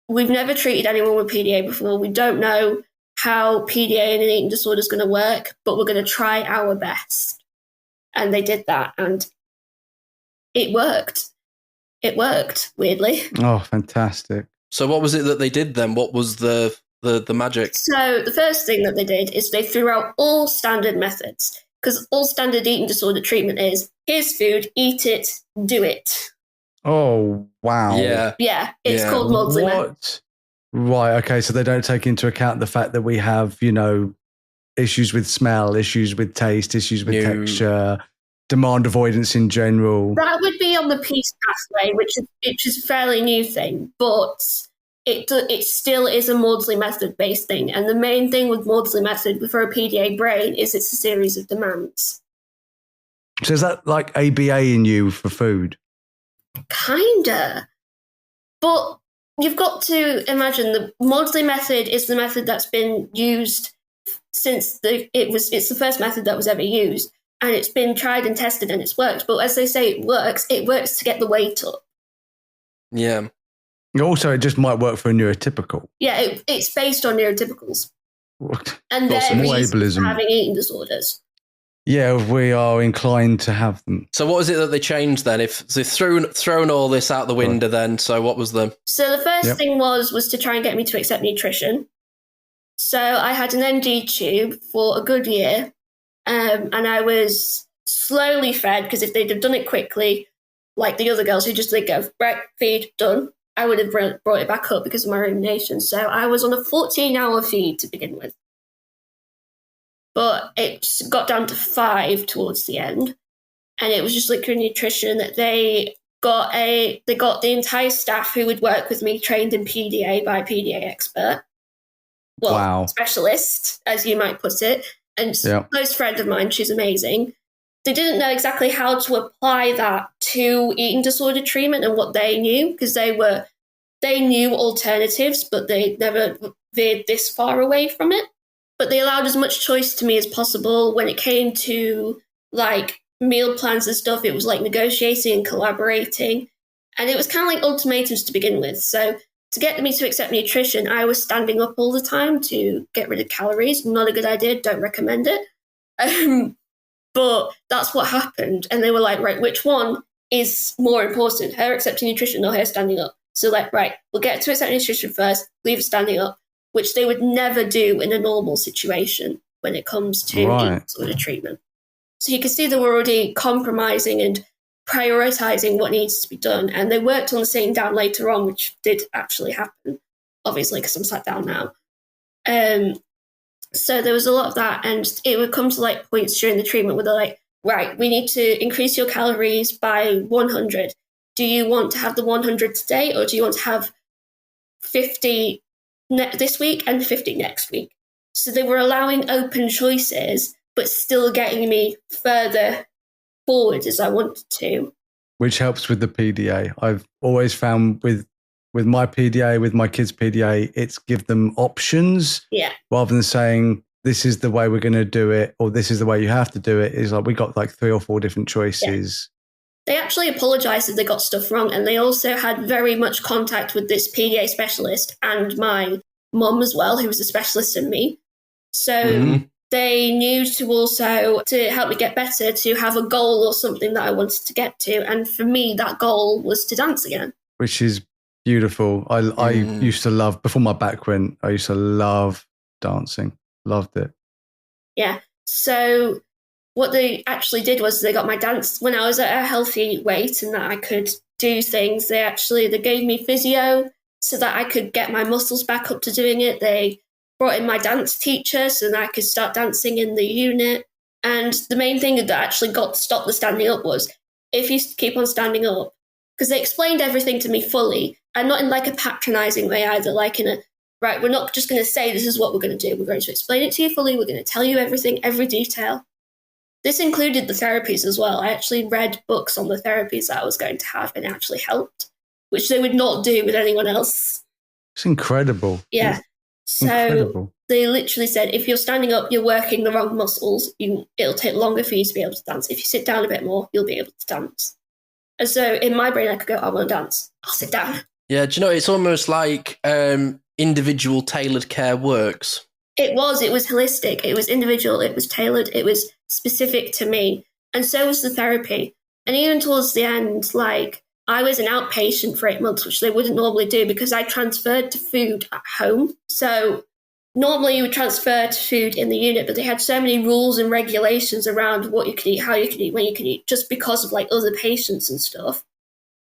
never treated anyone with PDA before. We don't know how PDA and an eating disorder is going to work, but we're going to try our best. And they did that, and it worked. It worked, weirdly. Oh, fantastic. So what was it that they did then? What was the magic? So the first thing that they did is they threw out all standard methods, because all standard eating disorder treatment is, here's food, eat it, do it. Oh, wow. Yeah, it's called Maudsley method. What? Right, okay, so they don't take into account the fact that we have, issues with smell, issues with taste, issues with texture, demand avoidance in general. That would be on the peace pathway, which is a fairly new thing, but it still is a Maudsley method based thing. And the main thing with Maudsley method for a PDA brain is it's a series of demands. So is that like ABA in you for food? Kinda. But you've got to imagine the Maudsley method is the method that's been used since it's the first method that was ever used. and it's been tried and tested and it's worked. But as they say, it works to get the weight up. Yeah. Also, it just might work for a neurotypical. Yeah, it's based on neurotypicals. And Got some their more reasons for ableism. having eating disorders. Yeah, we are inclined to have them. So what was it that they changed then? If they've thrown all this out the window then, so what was the... So the first thing was to try and get me to accept nutrition. So I had an NG tube for a good year, and I was slowly fed, because if they'd have done it quickly, like the other girls who just like go, right, feed, done, I would have brought it back up because of my rumination. So I was on a 14-hour feed to begin with. But it got down to 5 towards the end. And it was just liquid nutrition. They got the entire staff who would work with me trained in PDA by a PDA expert. Well, Wow. Specialist, as you might put it. And a close friend of mine, she's amazing. They didn't know exactly how to apply that to eating disorder treatment and what they knew, because they knew alternatives, but they never veered this far away from it. But they allowed as much choice to me as possible when it came to like meal plans and stuff. It was like negotiating and collaborating. And it was kind of like ultimatums to begin with. So to get me to accept nutrition, I was standing up all the time to get rid of calories. Not a good idea. Don't recommend it. But that's what happened. And they were like, right, which one is more important? Her accepting nutrition or her standing up? So like, right, we'll get to accept nutrition first, leave her standing up, which they would never do in a normal situation when it comes to eating disorder treatment. So you can see they were already compromising and prioritizing what needs to be done. And they worked on the sitting down later on, which did actually happen, obviously, because I'm sat down now. So there was a lot of that. And it would come to like points during the treatment where they're like, right, we need to increase your calories by 100. Do you want to have the 100 today, or do you want to have 50 this week and 50 next week? So they were allowing open choices, but still getting me further forward as I wanted to. Which helps with the PDA. I've always found with my PDA, with my kids' PDA, it's give them options rather than saying, this is the way we're going to do it, or this is the way you have to do it. It's like we got like 3 or 4 different choices. They actually apologised if they got stuff wrong, and they also had very much contact with this PDA specialist and my mum as well, who was a specialist in me. So they knew to also, to help me get better, to have a goal or something that I wanted to get to. And for me, that goal was to dance again. Which is beautiful. I used to love, before my back went, I used to love dancing. Loved it. Yeah. So what they actually did was they got my dance when I was at a healthy weight and that I could do things. They gave me physio so that I could get my muscles back up to doing it. They brought in my dance teacher so that I could start dancing in the unit. And the main thing that actually got to stop the standing up was if you keep on standing up, because they explained everything to me fully, and not in like a patronising way either, like in a, right, we're not just going to say this is what we're going to do. We're going to explain it to you fully. We're going to tell you everything, every detail. This included the therapies as well. I actually read books on the therapies that I was going to have, and it actually helped, which they would not do with anyone else. It's incredible. Yeah. So they literally said, if you're standing up, you're working the wrong muscles. It'll take longer for you to be able to dance. If you sit down a bit more, you'll be able to dance. And so in my brain, I could go, I want to dance. I'll sit down. Yeah, do you know, it's almost like individual tailored care works. It was holistic. It was individual. It was tailored. It was specific to me. And so was the therapy. And even towards the end, like, I was an outpatient for 8 months, which they wouldn't normally do because I transferred to food at home. So normally you would transfer to food in the unit, but they had so many rules and regulations around what you could eat, how you could eat, when you could eat, just because of like other patients and stuff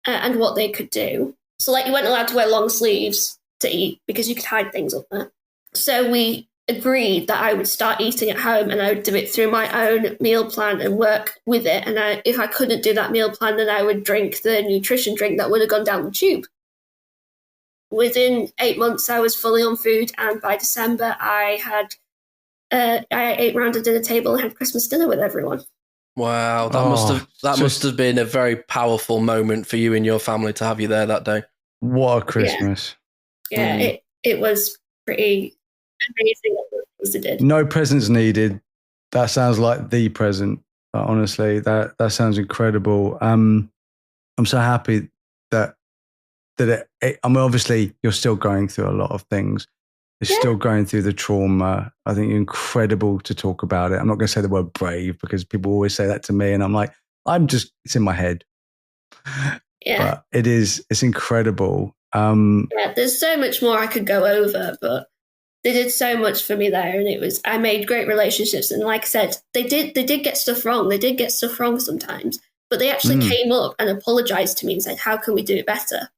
and what they could do. So like you weren't allowed to wear long sleeves to eat because you could hide things up there. So we agreed that I would start eating at home and I would do it through my own meal plan and work with it. And if I couldn't do that meal plan, then I would drink the nutrition drink that would have gone down the tube. Within 8 months, I was fully on food. And by December, I ate round a dinner table and had Christmas dinner with everyone. Wow, that must have been a very powerful moment for you and your family to have you there that day. What a Christmas. Yeah, it was pretty amazing what the things they did. No presents needed. That sounds like the present. Honestly, that sounds incredible. I'm so happy that I mean, obviously, you're still going through a lot of things. You're still going through the trauma. I think you're incredible to talk about it. I'm not going to say the word brave because people always say that to me, and I'm like, it's in my head. Yeah. But it's incredible. There's so much more I could go over, but they did so much for me there, and I made great relationships. And like I said, they did get stuff wrong. They did get stuff wrong sometimes, but they actually came up and apologized to me and said, "How can we do it better?"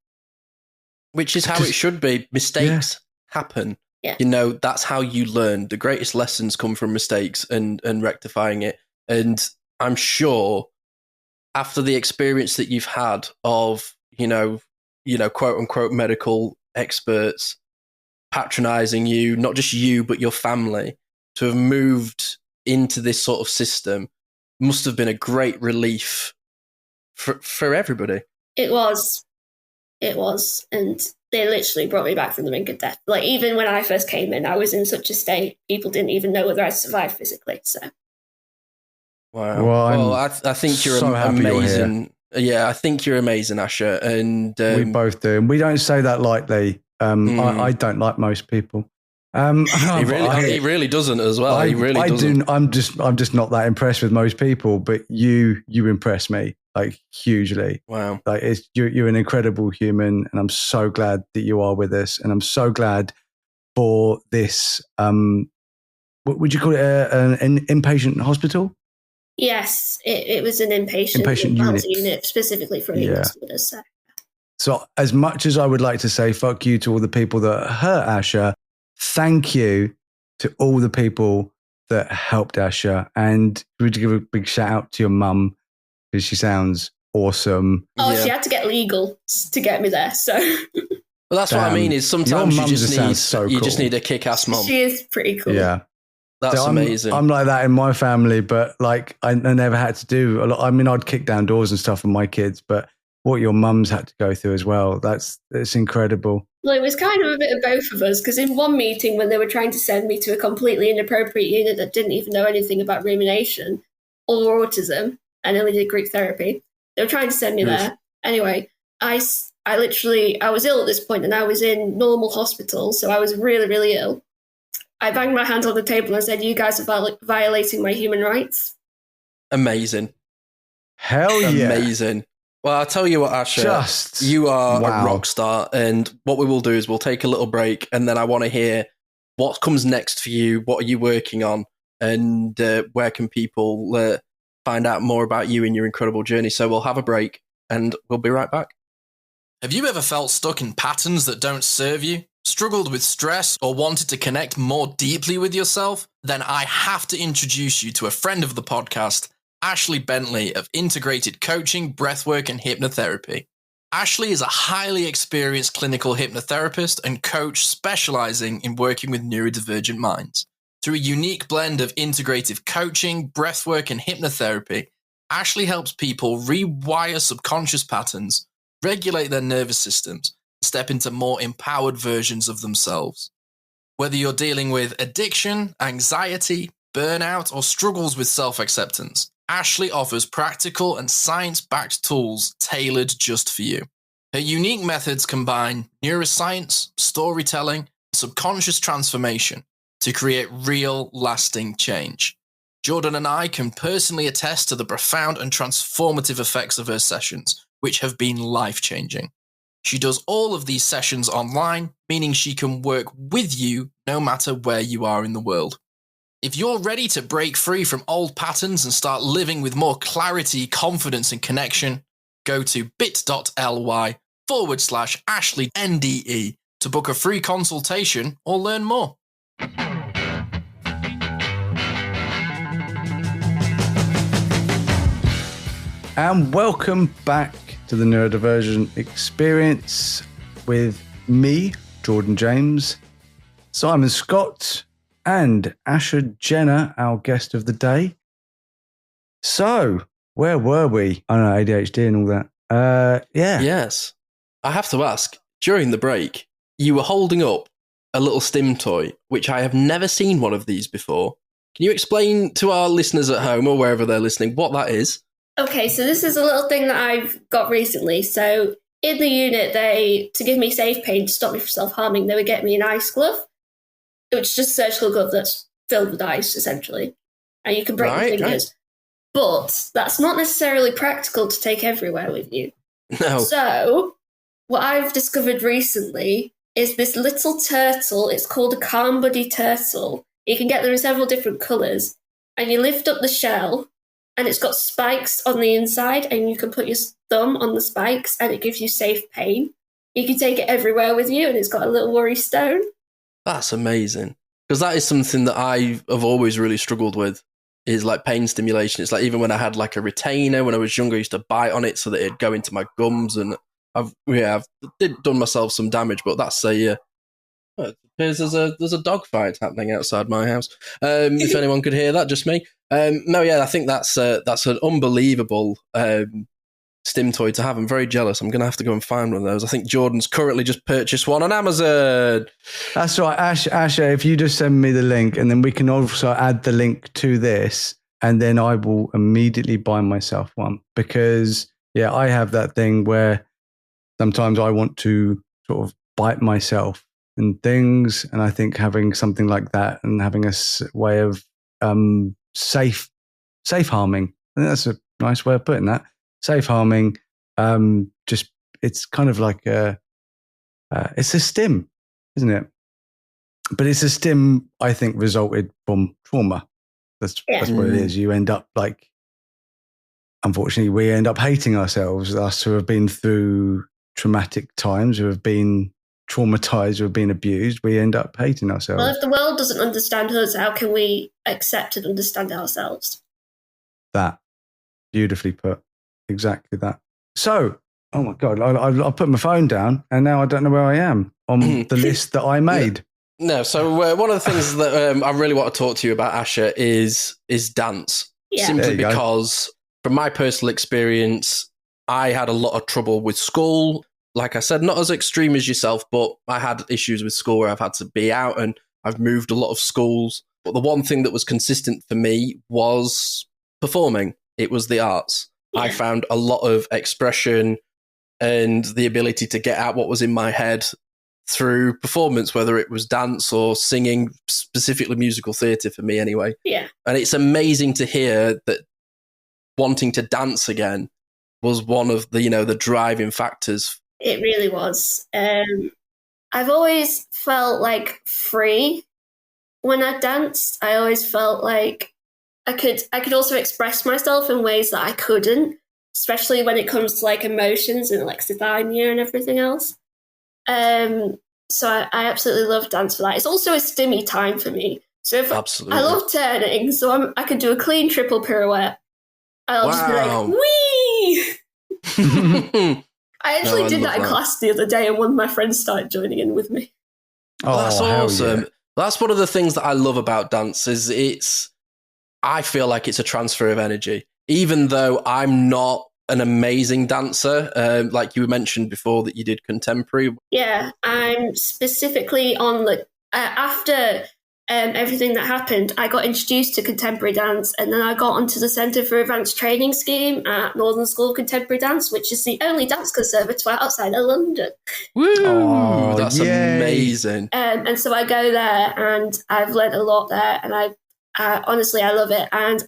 Which is how it should be. Mistakes happen. Yeah. You know, that's how you learn. The greatest lessons come from mistakes and rectifying it. And I'm sure after the experience that you've had of, you know, quote unquote medical experts patronizing you, not just you, but your family, to have moved into this sort of system must have been a great relief for everybody. It was. And they literally brought me back from the brink of death. Like, even when I first came in, I was in such a state, people didn't even know whether I'd survived physically. So, wow. Well, I think you're so amazing. Yeah, I think you're amazing, Asher. And we both do. And we don't say that lightly. I don't like most people. He really doesn't as well. He really doesn't. I'm just not that impressed with most people, but you impress me like hugely. Wow. Like you're an incredible human, and I'm so glad that you are with us, and I'm so glad for this. What would you call it? An inpatient hospital? Yes, it was an inpatient unit specifically for disorders. So as much as I would like to say fuck you to all the people that hurt Asher, thank you to all the people that helped Asher. And would you give a big shout out to your mum, because she sounds awesome. Oh, she had to get legal to get me there. So, well, that's what I mean. Is sometimes you just need a kick-ass mum. She is pretty cool. Yeah, that's amazing. I'm like that in my family, but like I never had to do a lot. I mean, I'd kick down doors and stuff for my kids, but what your mum's had to go through as well, that's incredible. Well, it was kind of a bit of both of us, because in one meeting when they were trying to send me to a completely inappropriate unit that didn't even know anything about rumination or autism and only did group therapy, they were trying to send me there. Anyway, I was ill at this point, and I was in normal hospital, so I was really, really ill. I banged my hand on the table and said, "You guys are violating my human rights." Amazing. Hell yeah. Amazing. Well, I'll tell you what, Asher, you are a rock star, and what we will do is we'll take a little break, and then I want to hear what comes next for you, what are you working on, and where can people find out more about you and your incredible journey. So we'll have a break, and we'll be right back. Have you ever felt stuck in patterns that don't serve you, struggled with stress, or wanted to connect more deeply with yourself? Then I have to introduce you to a friend of the podcast, Ashley Bentley of Integrated Coaching, Breathwork and Hypnotherapy. Ashley is a highly experienced clinical hypnotherapist and coach specializing in working with neurodivergent minds. Through a unique blend of integrative coaching, breathwork and hypnotherapy, Ashley helps people rewire subconscious patterns, regulate their nervous systems, and step into more empowered versions of themselves. Whether you're dealing with addiction, anxiety, burnout, or struggles with self-acceptance, Ashley offers practical and science-backed tools tailored just for you. Her unique methods combine neuroscience, storytelling, and subconscious transformation to create real, lasting change. Jordan and I can personally attest to the profound and transformative effects of her sessions, which have been life-changing. She does all of these sessions online, meaning she can work with you no matter where you are in the world. If you're ready to break free from old patterns and start living with more clarity, confidence, and connection, go to bit.ly/AshleyNDE to book a free consultation or learn more. And welcome back to the Neurodivergent Experience with me, Jordan James, Simon Scott, and Asher Jenner, our guest of the day. So, where were we? I know, ADHD and all that. Yeah. Yes. I have to ask, during the break, you were holding up a little stim toy, which I have never seen one of these before. Can you explain to our listeners at home or wherever they're listening what that is? Okay, so this is a little thing that I've got recently. So in the unit, to give me safe pain to stop me from self-harming, they would get me an ice glove, which is just a surgical glove that's filled with ice, essentially. And you can break your fingers. Right. But that's not necessarily practical to take everywhere with you. No. So what I've discovered recently is this little turtle. It's called a calm buddy turtle. You can get them in several different colours. And you lift up the shell, and it's got spikes on the inside, and you can put your thumb on the spikes, and it gives you safe pain. You can take it everywhere with you, and it's got a little worry stone. That's amazing. Because that is something that I have always really struggled with, is like pain stimulation. It's like even when I had like a retainer when I was younger, I used to bite on it so that it'd go into my gums, and I've done myself some damage. But that's there's a dog fight happening outside my house. If anyone could hear that, just me. I think that's an unbelievable stim toy to have. I'm very jealous. I'm going to have to go and find one of those. I think Jordan's currently just purchased one on Amazon. That's right, Asha, if you just send me the link, and then we can also add the link to this, and then I will immediately buy myself one, because I have that thing where sometimes I want to sort of bite myself and things, and I think having something like that and having a way of safe harming, I think that's a nice way of putting that. Safe harming, it's kind of like it's a stim, isn't it? But it's a stim, I think, resulted from trauma. That's what it is. You end up unfortunately, we end up hating ourselves, us who have been through traumatic times, who have been traumatized, who have been abused. We end up hating ourselves. Well, if the world doesn't understand us, how can we accept and understand ourselves? That, beautifully put. Exactly that. So, oh my God, I put my phone down, and now I don't know where I am on the list that I made. No, so one of the things that I really want to talk to you about, Asha, is dance. Yeah. Simply because, from my personal experience, I had a lot of trouble with school. Like I said, not as extreme as yourself, but I had issues with school where I've had to be out, and I've moved a lot of schools. But the one thing that was consistent for me was performing. It was the arts. Yeah. I found a lot of expression and the ability to get out what was in my head through performance, whether it was dance or singing, specifically musical theatre for me anyway. Yeah. And it's amazing to hear that wanting to dance again was one of the, the driving factors. It really was. I've always felt like free when I danced. I always felt like I could also express myself in ways that I couldn't, especially when it comes to like emotions and alexithymia and everything else. So I absolutely love dance for that. It's also a stimmy time for me. So Absolutely. I love turning, so I can do a clean triple pirouette. I'll just be like, wee! I actually did that in class the other day, and one of my friends started joining in with me. Oh, that's awesome. Yeah. That's one of the things that I love about dance is I feel like it's a transfer of energy. Even though I'm not an amazing dancer, like you mentioned before that you did contemporary. Yeah, I'm specifically on after everything that happened, I got introduced to contemporary dance, and then I got onto the Centre for Advanced Training scheme at Northern School of Contemporary Dance, which is the only dance conservatoire outside of London. Woo! Oh, that's amazing. And so I go there, and I've learnt a lot there, and I honestly, I love it. And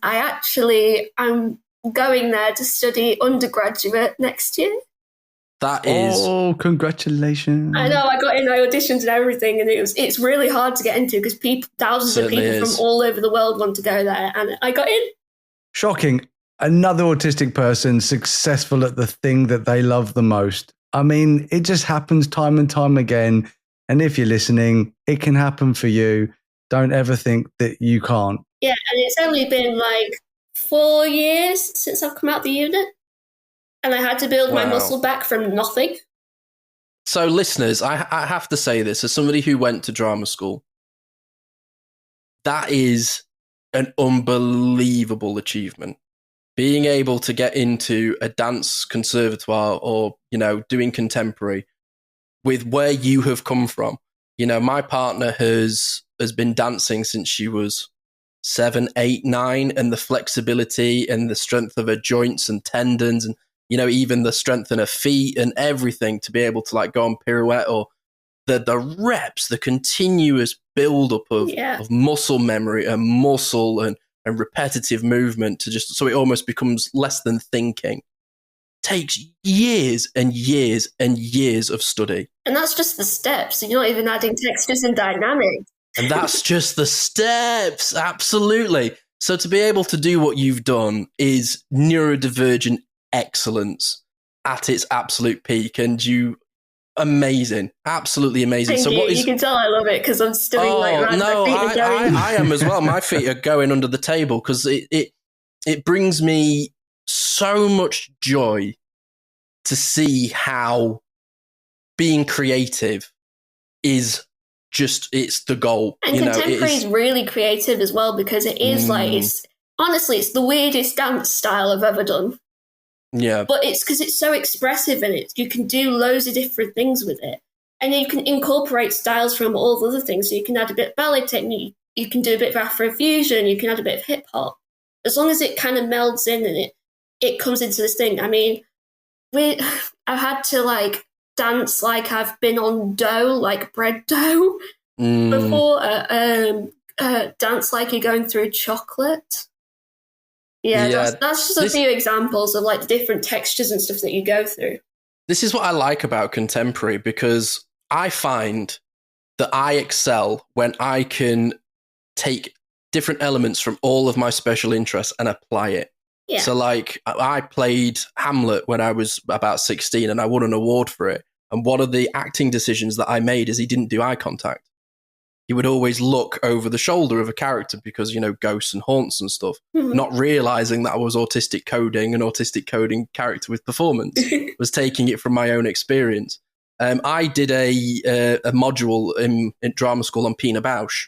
I'm going there to study undergraduate next year. That is... Oh, congratulations. I know, I got in, I auditioned and everything, and it's really hard to get into because thousands of people from all over the world want to go there, and I got in. Shocking. Another autistic person successful at the thing that they love the most. I mean, it just happens time and time again, and if you're listening, it can happen for you. Don't ever think that you can't. Yeah, and it's only been 4 years since I've come out the unit. And I had to build my muscle back from nothing. So listeners, I have to say this, as somebody who went to drama school, that is an unbelievable achievement. Being able to get into a dance conservatoire or, doing contemporary with where you have come from. My partner has been dancing since she was 7, 8, 9, and the flexibility and the strength of her joints and tendons, and even the strength in her feet and everything to be able to like go on pirouette, or the reps, the continuous build-up of muscle memory and muscle and repetitive movement to just so it almost becomes less than thinking. Takes years and years and years of study. And that's just the steps. You're not even adding textures and dynamics. And that's just the steps. Absolutely. So to be able to do what you've done is neurodivergent excellence at its absolute peak. And amazing. Absolutely amazing. Thank so you. You can tell I love it because I'm still my feet are going. I am as well. My feet are going under the table because it brings me so much joy to see how being creative is just, it's the goal. And contemporary is really creative as well, because it is honestly, it's the weirdest dance style I've ever done. Yeah. But it's because it's so expressive and you can do loads of different things with it. And you can incorporate styles from all the other things. So you can add a bit of ballet technique, you can do a bit of Afrofusion, you can add a bit of hip hop. As long as it kind of melds in and it comes into this thing. I mean, I've had to like dance like I've been on dough, like bread dough before. Dance like you're going through chocolate. Yeah, that's just a few examples of like the different textures and stuff that you go through. This is what I like about contemporary, because I find that I excel when I can take different elements from all of my special interests and apply it. Yeah. So like I played Hamlet when I was about 16 and I won an award for it. And one of the acting decisions that I made is he didn't do eye contact. He would always look over the shoulder of a character because, ghosts and haunts and stuff, not realizing that I was autistic coding character with performance, was taking it from my own experience. I did a module in drama school on Pina Bausch,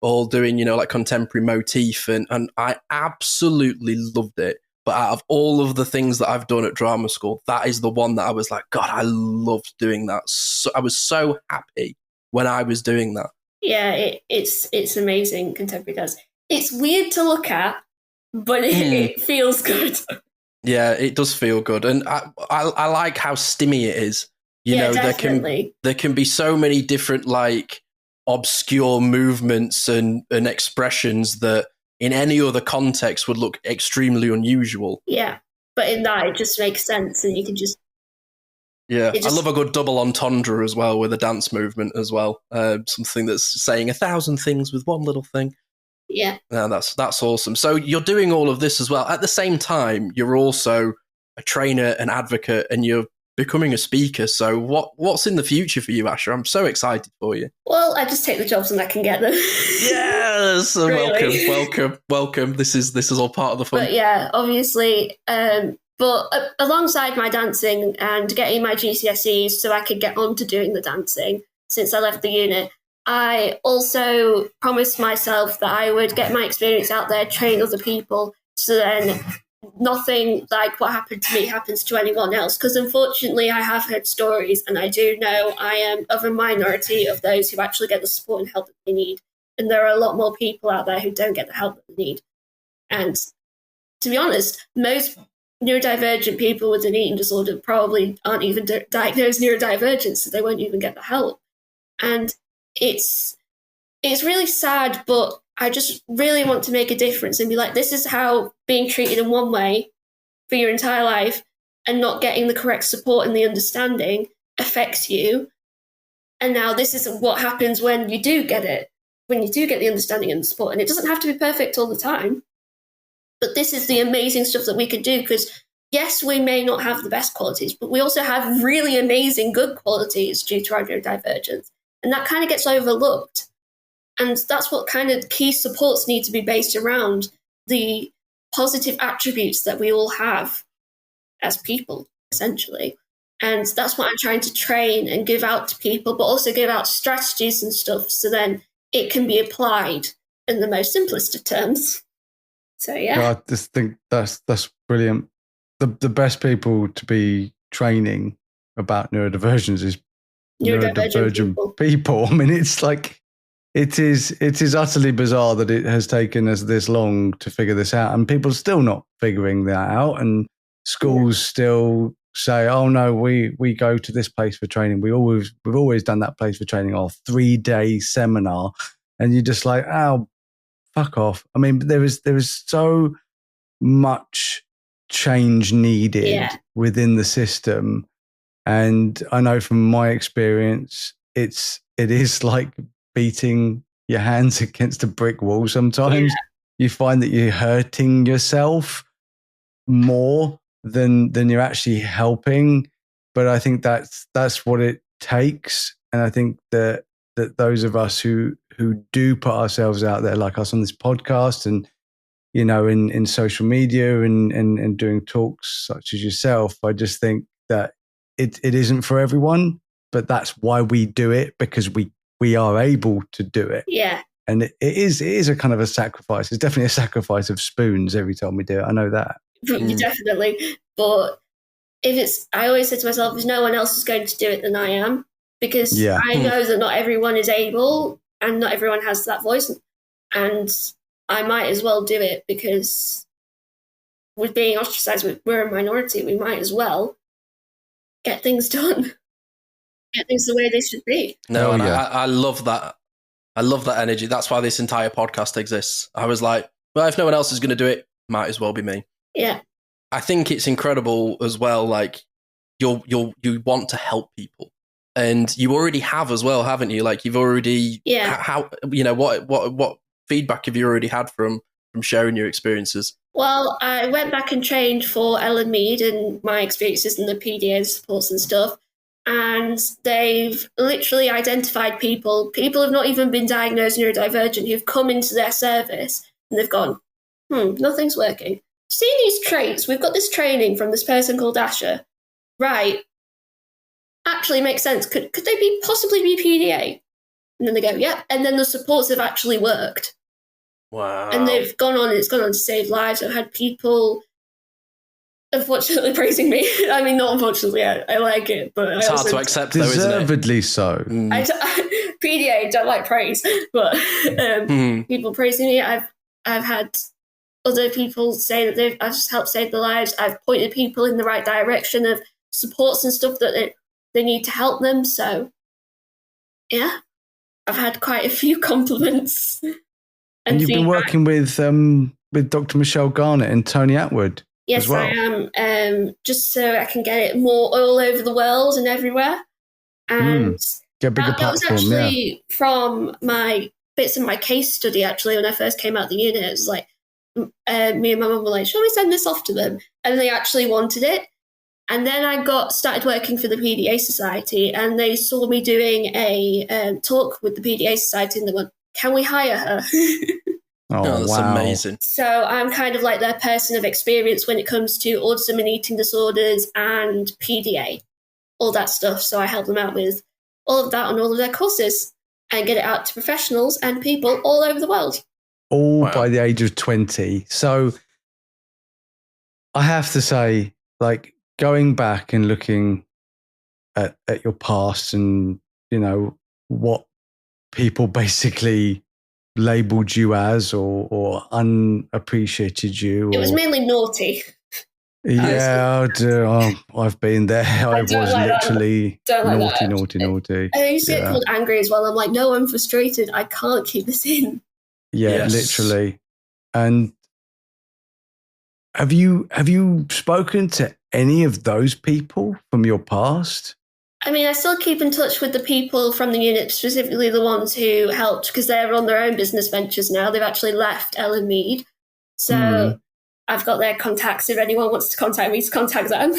all doing, like contemporary motif, and I absolutely loved it. But out of all of the things that I've done at drama school, that is the one that I was like, God, I loved doing that. So, I was so happy when I was doing that. Yeah, it's amazing, contemporary dance. It's weird to look at, but it feels good. Yeah, it does feel good. And I like how stimmy it is. Definitely. There can be so many different like obscure movements and expressions that in any other context would look extremely unusual. Yeah, but in that it just makes sense, and you can just... Yeah, I love a good double entendre as well with a dance movement as well. Something that's saying 1,000 things with one little thing. Yeah. That's awesome. So you're doing all of this as well. At the same time, you're also a trainer, an advocate, and you're becoming a speaker. So what's in the future for you, Asher? I'm so excited for you. Well, I just take the jobs when I can get them. Yes, really? welcome. This is all part of the fun. But yeah, obviously. But alongside my dancing and getting my GCSEs so I could get on to doing the dancing since I left the unit, I also promised myself that I would get my experience out there, train other people, so then nothing like what happened to me happens to anyone else. Because unfortunately, I have heard stories, and I do know I am of a minority of those who actually get the support and help that they need. And there are a lot more people out there who don't get the help that they need. And to be honest, most neurodivergent people with an eating disorder probably aren't even diagnosed neurodivergent, so they won't even get the help. And it's really sad, but I just really want to make a difference and be like, this is how being treated in one way for your entire life and not getting the correct support and the understanding affects you. And now this is what happens when you do get it, when you do get the understanding and the support. And it doesn't have to be perfect all the time. But this is the amazing stuff that we can do, because yes, we may not have the best qualities, but we also have really amazing good qualities due to our neurodivergence. And that kind of gets overlooked. And that's what kind of key supports need to be based around, the positive attributes that we all have as people, essentially. And that's what I'm trying to train and give out to people, but also give out strategies and stuff so then it can be applied in the most simplest of terms. So, yeah. I just think that's brilliant. The best people to be training about neurodivergence is neurodivergent people. I mean, it's like It is utterly bizarre that it has taken us this long to figure this out, and people are still not figuring that out. And schools still say, "Oh no, we go to this place for training. We've always done that place for training, or 3-day seminar," and you're just like, "Oh, fuck off." I mean, there is so much change needed within the system, and I know from my experience, it is like beating your hands against a brick wall. Sometimes you find that you're hurting yourself more than you're actually helping. But I think that's what it takes, and I think that those of us who do put ourselves out there, like us on this podcast, and in social media and doing talks such as yourself, I just think that it isn't for everyone, but that's why we do it, because we are able to do it. Yeah. And it is a kind of a sacrifice. It's definitely a sacrifice of spoons every time we do it. I know that. Definitely. But I always say to myself, if no one else is going to do it, then I am. Because I know that not everyone is able and not everyone has that voice. And I might as well do it, because with being ostracized, we're a minority. We might as well get things done. Get things the way they should be. No, I love that. I love that energy. That's why this entire podcast exists. I was like, well, if no one else is going to do it, might as well be me. Yeah. I think it's incredible as well. Like you want to help people, and you already have as well, haven't you? Like you've already, how what feedback have you already had from sharing your experiences? Well, I went back and trained for Ellen Mead and my experiences in the PDA supports and stuff. And they've literally identified people have not even been diagnosed neurodivergent, who've come into their service and they've gone, nothing's working. See these traits, we've got this training from this person called Asher. Right. Actually makes sense. Could they possibly be PDA? And then they go, yep. And then the supports have actually worked. Wow. And it's gone on to save lives. I've had people unfortunately praising me. I mean, not unfortunately, I like it, but it's hard to accept, though, isn't it? Deservedly so. PDA don't like praise, but people praising me. I've had other people say that I've just helped save their lives. I've pointed people in the right direction of supports and stuff that they need to help them. So, yeah, I've had quite a few compliments. And you've been working with Dr. Michelle Garnett and Tony Atwood. Yes, well. I am, just so I can get it more all over the world and everywhere. And get a bigger that was platform, actually from my bits of my case study, actually, when I first came out the unit. It was like, me and my mum were like, shall we send this off to them? And they actually wanted it. And then I started working for the PDA Society, and they saw me doing a talk with the PDA Society, and they went, can we hire her? Oh, that's amazing. So I'm kind of like their person of experience when it comes to autism and eating disorders and PDA, all that stuff. So I help them out with all of that on all of their courses and get it out to professionals and people all over the world. All by the age of 20. So I have to say, like, going back and looking at your past and, what people basically labelled you as or unappreciated you. It was mainly naughty. Yeah, I've been there. I was literally naughty. I used to get called angry as well. I'm like, no, I'm frustrated. I can't keep this in. Yeah, literally. And have you spoken to any of those people from your past? I mean, I still keep in touch with the people from the unit, specifically the ones who helped, because they're on their own business ventures now. They've actually left Ellen Mead. So I've got their contacts. If anyone wants to contact me, to contact them.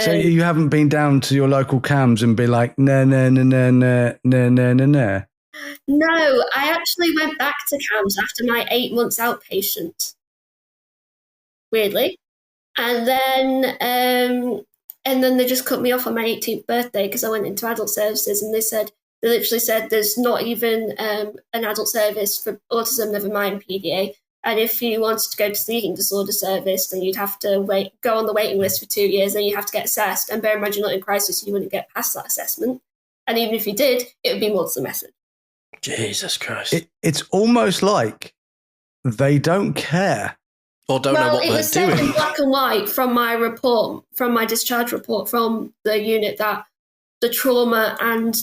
So you haven't been down to your local CHaMs and be like, no. No, I actually went back to CHaMs after my 8 months outpatient. Weirdly. And then they just cut me off on my 18th birthday because I went into adult services, and they literally said there's not even an adult service for autism, never mind PDA. And if you wanted to go to the eating disorder service, then you'd have to go on the waiting list for 2 years, then you have to get assessed. And bear in mind, you're not in crisis, so you wouldn't get past that assessment. And even if you did, it would be more to the method. Jesus Christ. It's almost like they don't care. Or don't know what it they're was said doing. in black and white from my report, from my discharge report from the unit, that the trauma and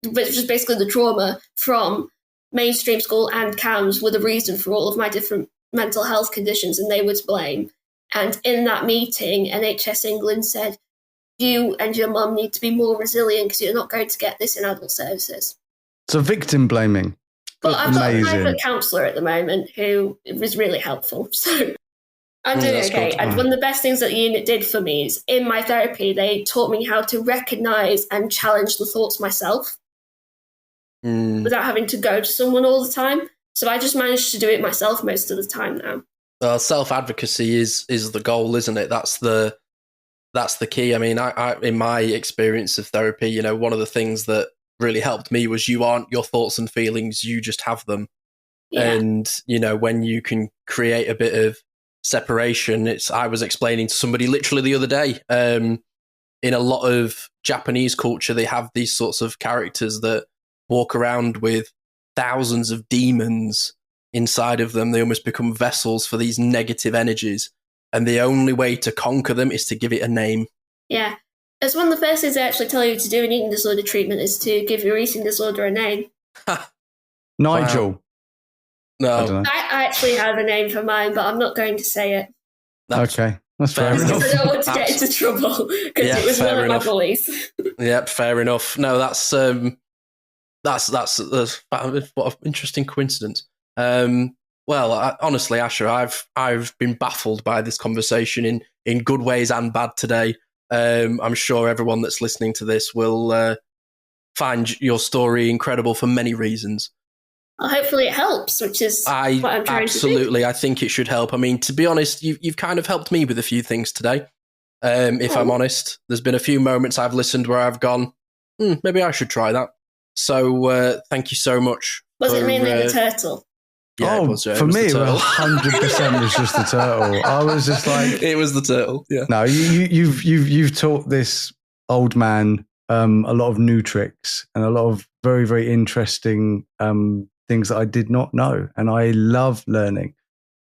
which was basically the trauma from mainstream school and CHaMs were the reason for all of my different mental health conditions, and they were to blame. And in that meeting, NHS England said, you and your mum need to be more resilient because you're not going to get this in adult services. So victim blaming. But I've got a Amazing. private counsellor at the moment who was really helpful. So I'm doing okay. good. And one of the best things that the unit did for me is in my therapy, they taught me how to recognise and challenge the thoughts myself without having to go to someone all the time. So I just managed to do it myself most of the time now. Well, self-advocacy is the goal, isn't it? That's the key. I mean, I in my experience of therapy, you know, one of the things that really helped me was you aren't your thoughts and feelings, you just have them. Yeah. And, you know, when you can create a bit of separation, I was explaining to somebody literally the other day, in a lot of Japanese culture, they have these sorts of characters that walk around with thousands of demons inside of them. They almost become vessels for these negative energies. And the only way to conquer them is to give it a name. Yeah. It's one of the first things they actually tell you to do in eating disorder treatment is to give your eating disorder a name. Nigel. Wow. No. I actually have a name for mine, but I'm not going to say it. Okay. That's fair enough. I don't want to get into trouble because it was one of my bullies. Yep, fair enough. No, that's what an interesting coincidence. Well, honestly, Asher, I've been baffled by this conversation in good ways and bad today. I'm sure everyone that's listening to this will find your story incredible for many reasons. Well, hopefully it helps, which is what I'm trying to do. Absolutely, I think it should help. I mean, to be honest, you've kind of helped me with a few things today. If I'm honest, there's been a few moments I've listened where I've gone, maybe I should try that. So thank you so much. Was it mainly the turtle? Yeah, it was, for me, it 100% was just the turtle. I was just like, it was the turtle. Yeah. No, you've taught this old man a lot of new tricks and a lot of very, very interesting things that I did not know, and I love learning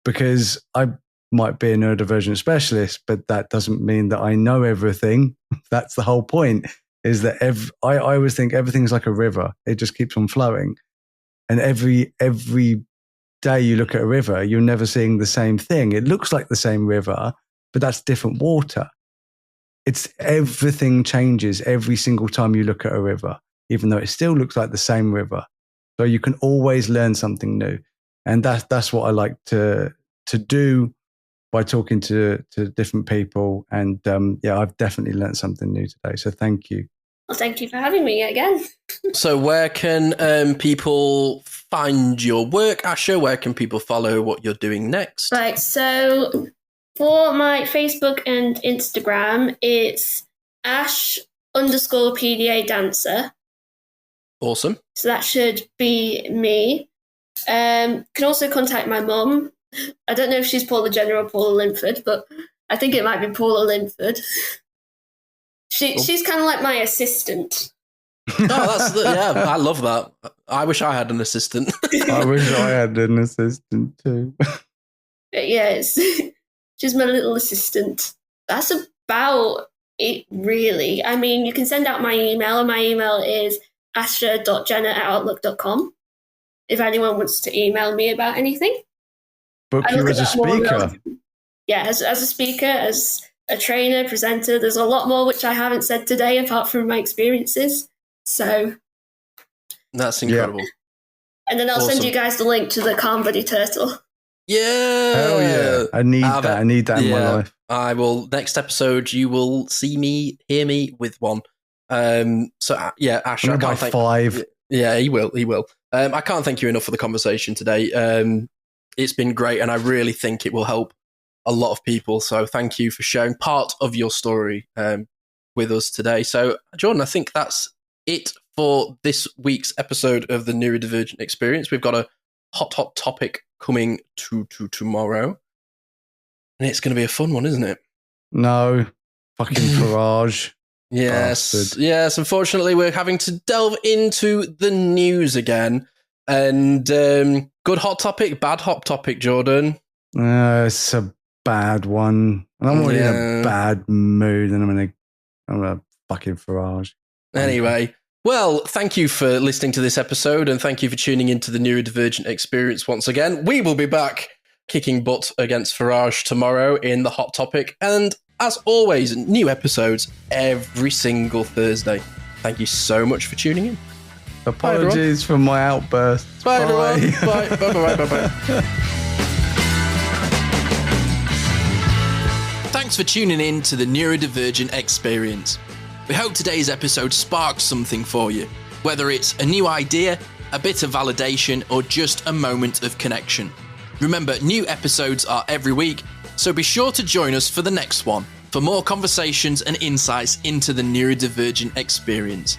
because I might be a neurodivergent specialist, but that doesn't mean that I know everything. That's the whole point. Is that I always think everything's like a river; it just keeps on flowing, and every day you look at a river, you're never seeing the same thing. It looks like the same river, but that's different water. It's everything changes every single time you look at a river, even though it still looks like the same river. So you can always learn something new, and that's what I like to do by talking to different people. And I've definitely learned something new today. So thank you. Well, thank you for having me again. So where can people find your work, Asher? Where can people follow what you're doing next? Right, so for my Facebook and Instagram, it's Ash_PDA dancer. Awesome. So that should be me. Can also contact my mum. I don't know if she's Paula Jenner or Paula Linford, but I think it might be Paula Linford. She's kind of like my assistant. I love that. I wish I had an assistant. I wish I had an assistant too. But yeah, she's my little assistant. That's about it, really. I mean, you can send out my email, and my email is asher.jenner@outlook.com if anyone wants to email me about anything. Book you as a speaker. Yeah, as a speaker, as a trainer, presenter. There's a lot more which I haven't said today apart from my experiences. So that's incredible. Yeah. And then I'll send you guys the link to the Calm Buddy Turtle. Yeah. Hell yeah. I need that. I need that in my life. I will. Next episode, you will hear me with one. Asher, I can't thank 5. Yeah, he will. I can't thank you enough for the conversation today. It's been great, and I really think it will help a lot of people. So thank you for sharing part of your story with us today. So, Jordan, I think that's it for this week's episode of the Neurodivergent Experience. We've got a hot topic coming to tomorrow, and it's going to be a fun one, isn't it? No, fucking Farage. Yes, Bastard. yes. Unfortunately, we're having to delve into the news again. And good hot topic, bad hot topic, Jordan. It's a bad one. And I'm already in a bad mood, and I'm a fucking Farage. Anyway, well, thank you for listening to this episode, and thank you for tuning into the Neurodivergent Experience once again. We will be back kicking butt against Farage tomorrow in the hot topic, and as always, new episodes every single Thursday. Thank you so much for tuning in. Apologies for my outburst. Bye, everyone. Bye. Bye. Thanks for tuning in to the Neurodivergent Experience. We hope today's episode sparked something for you, whether it's a new idea, a bit of validation, or just a moment of connection. Remember, new episodes are every week, so be sure to join us for the next one for more conversations and insights into the neurodivergent experience.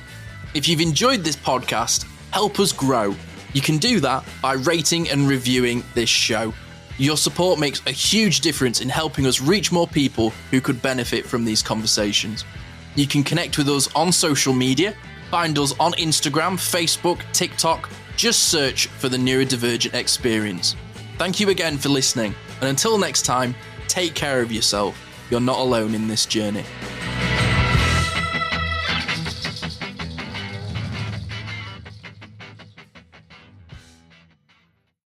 If you've enjoyed this podcast, help us grow. You can do that by rating and reviewing this show. Your support makes a huge difference in helping us reach more people who could benefit from these conversations. You can connect with us on social media. Find us on Instagram, Facebook, TikTok. Just search for the Neurodivergent Experience. Thank you again for listening. And until next time, take care of yourself. You're not alone in this journey.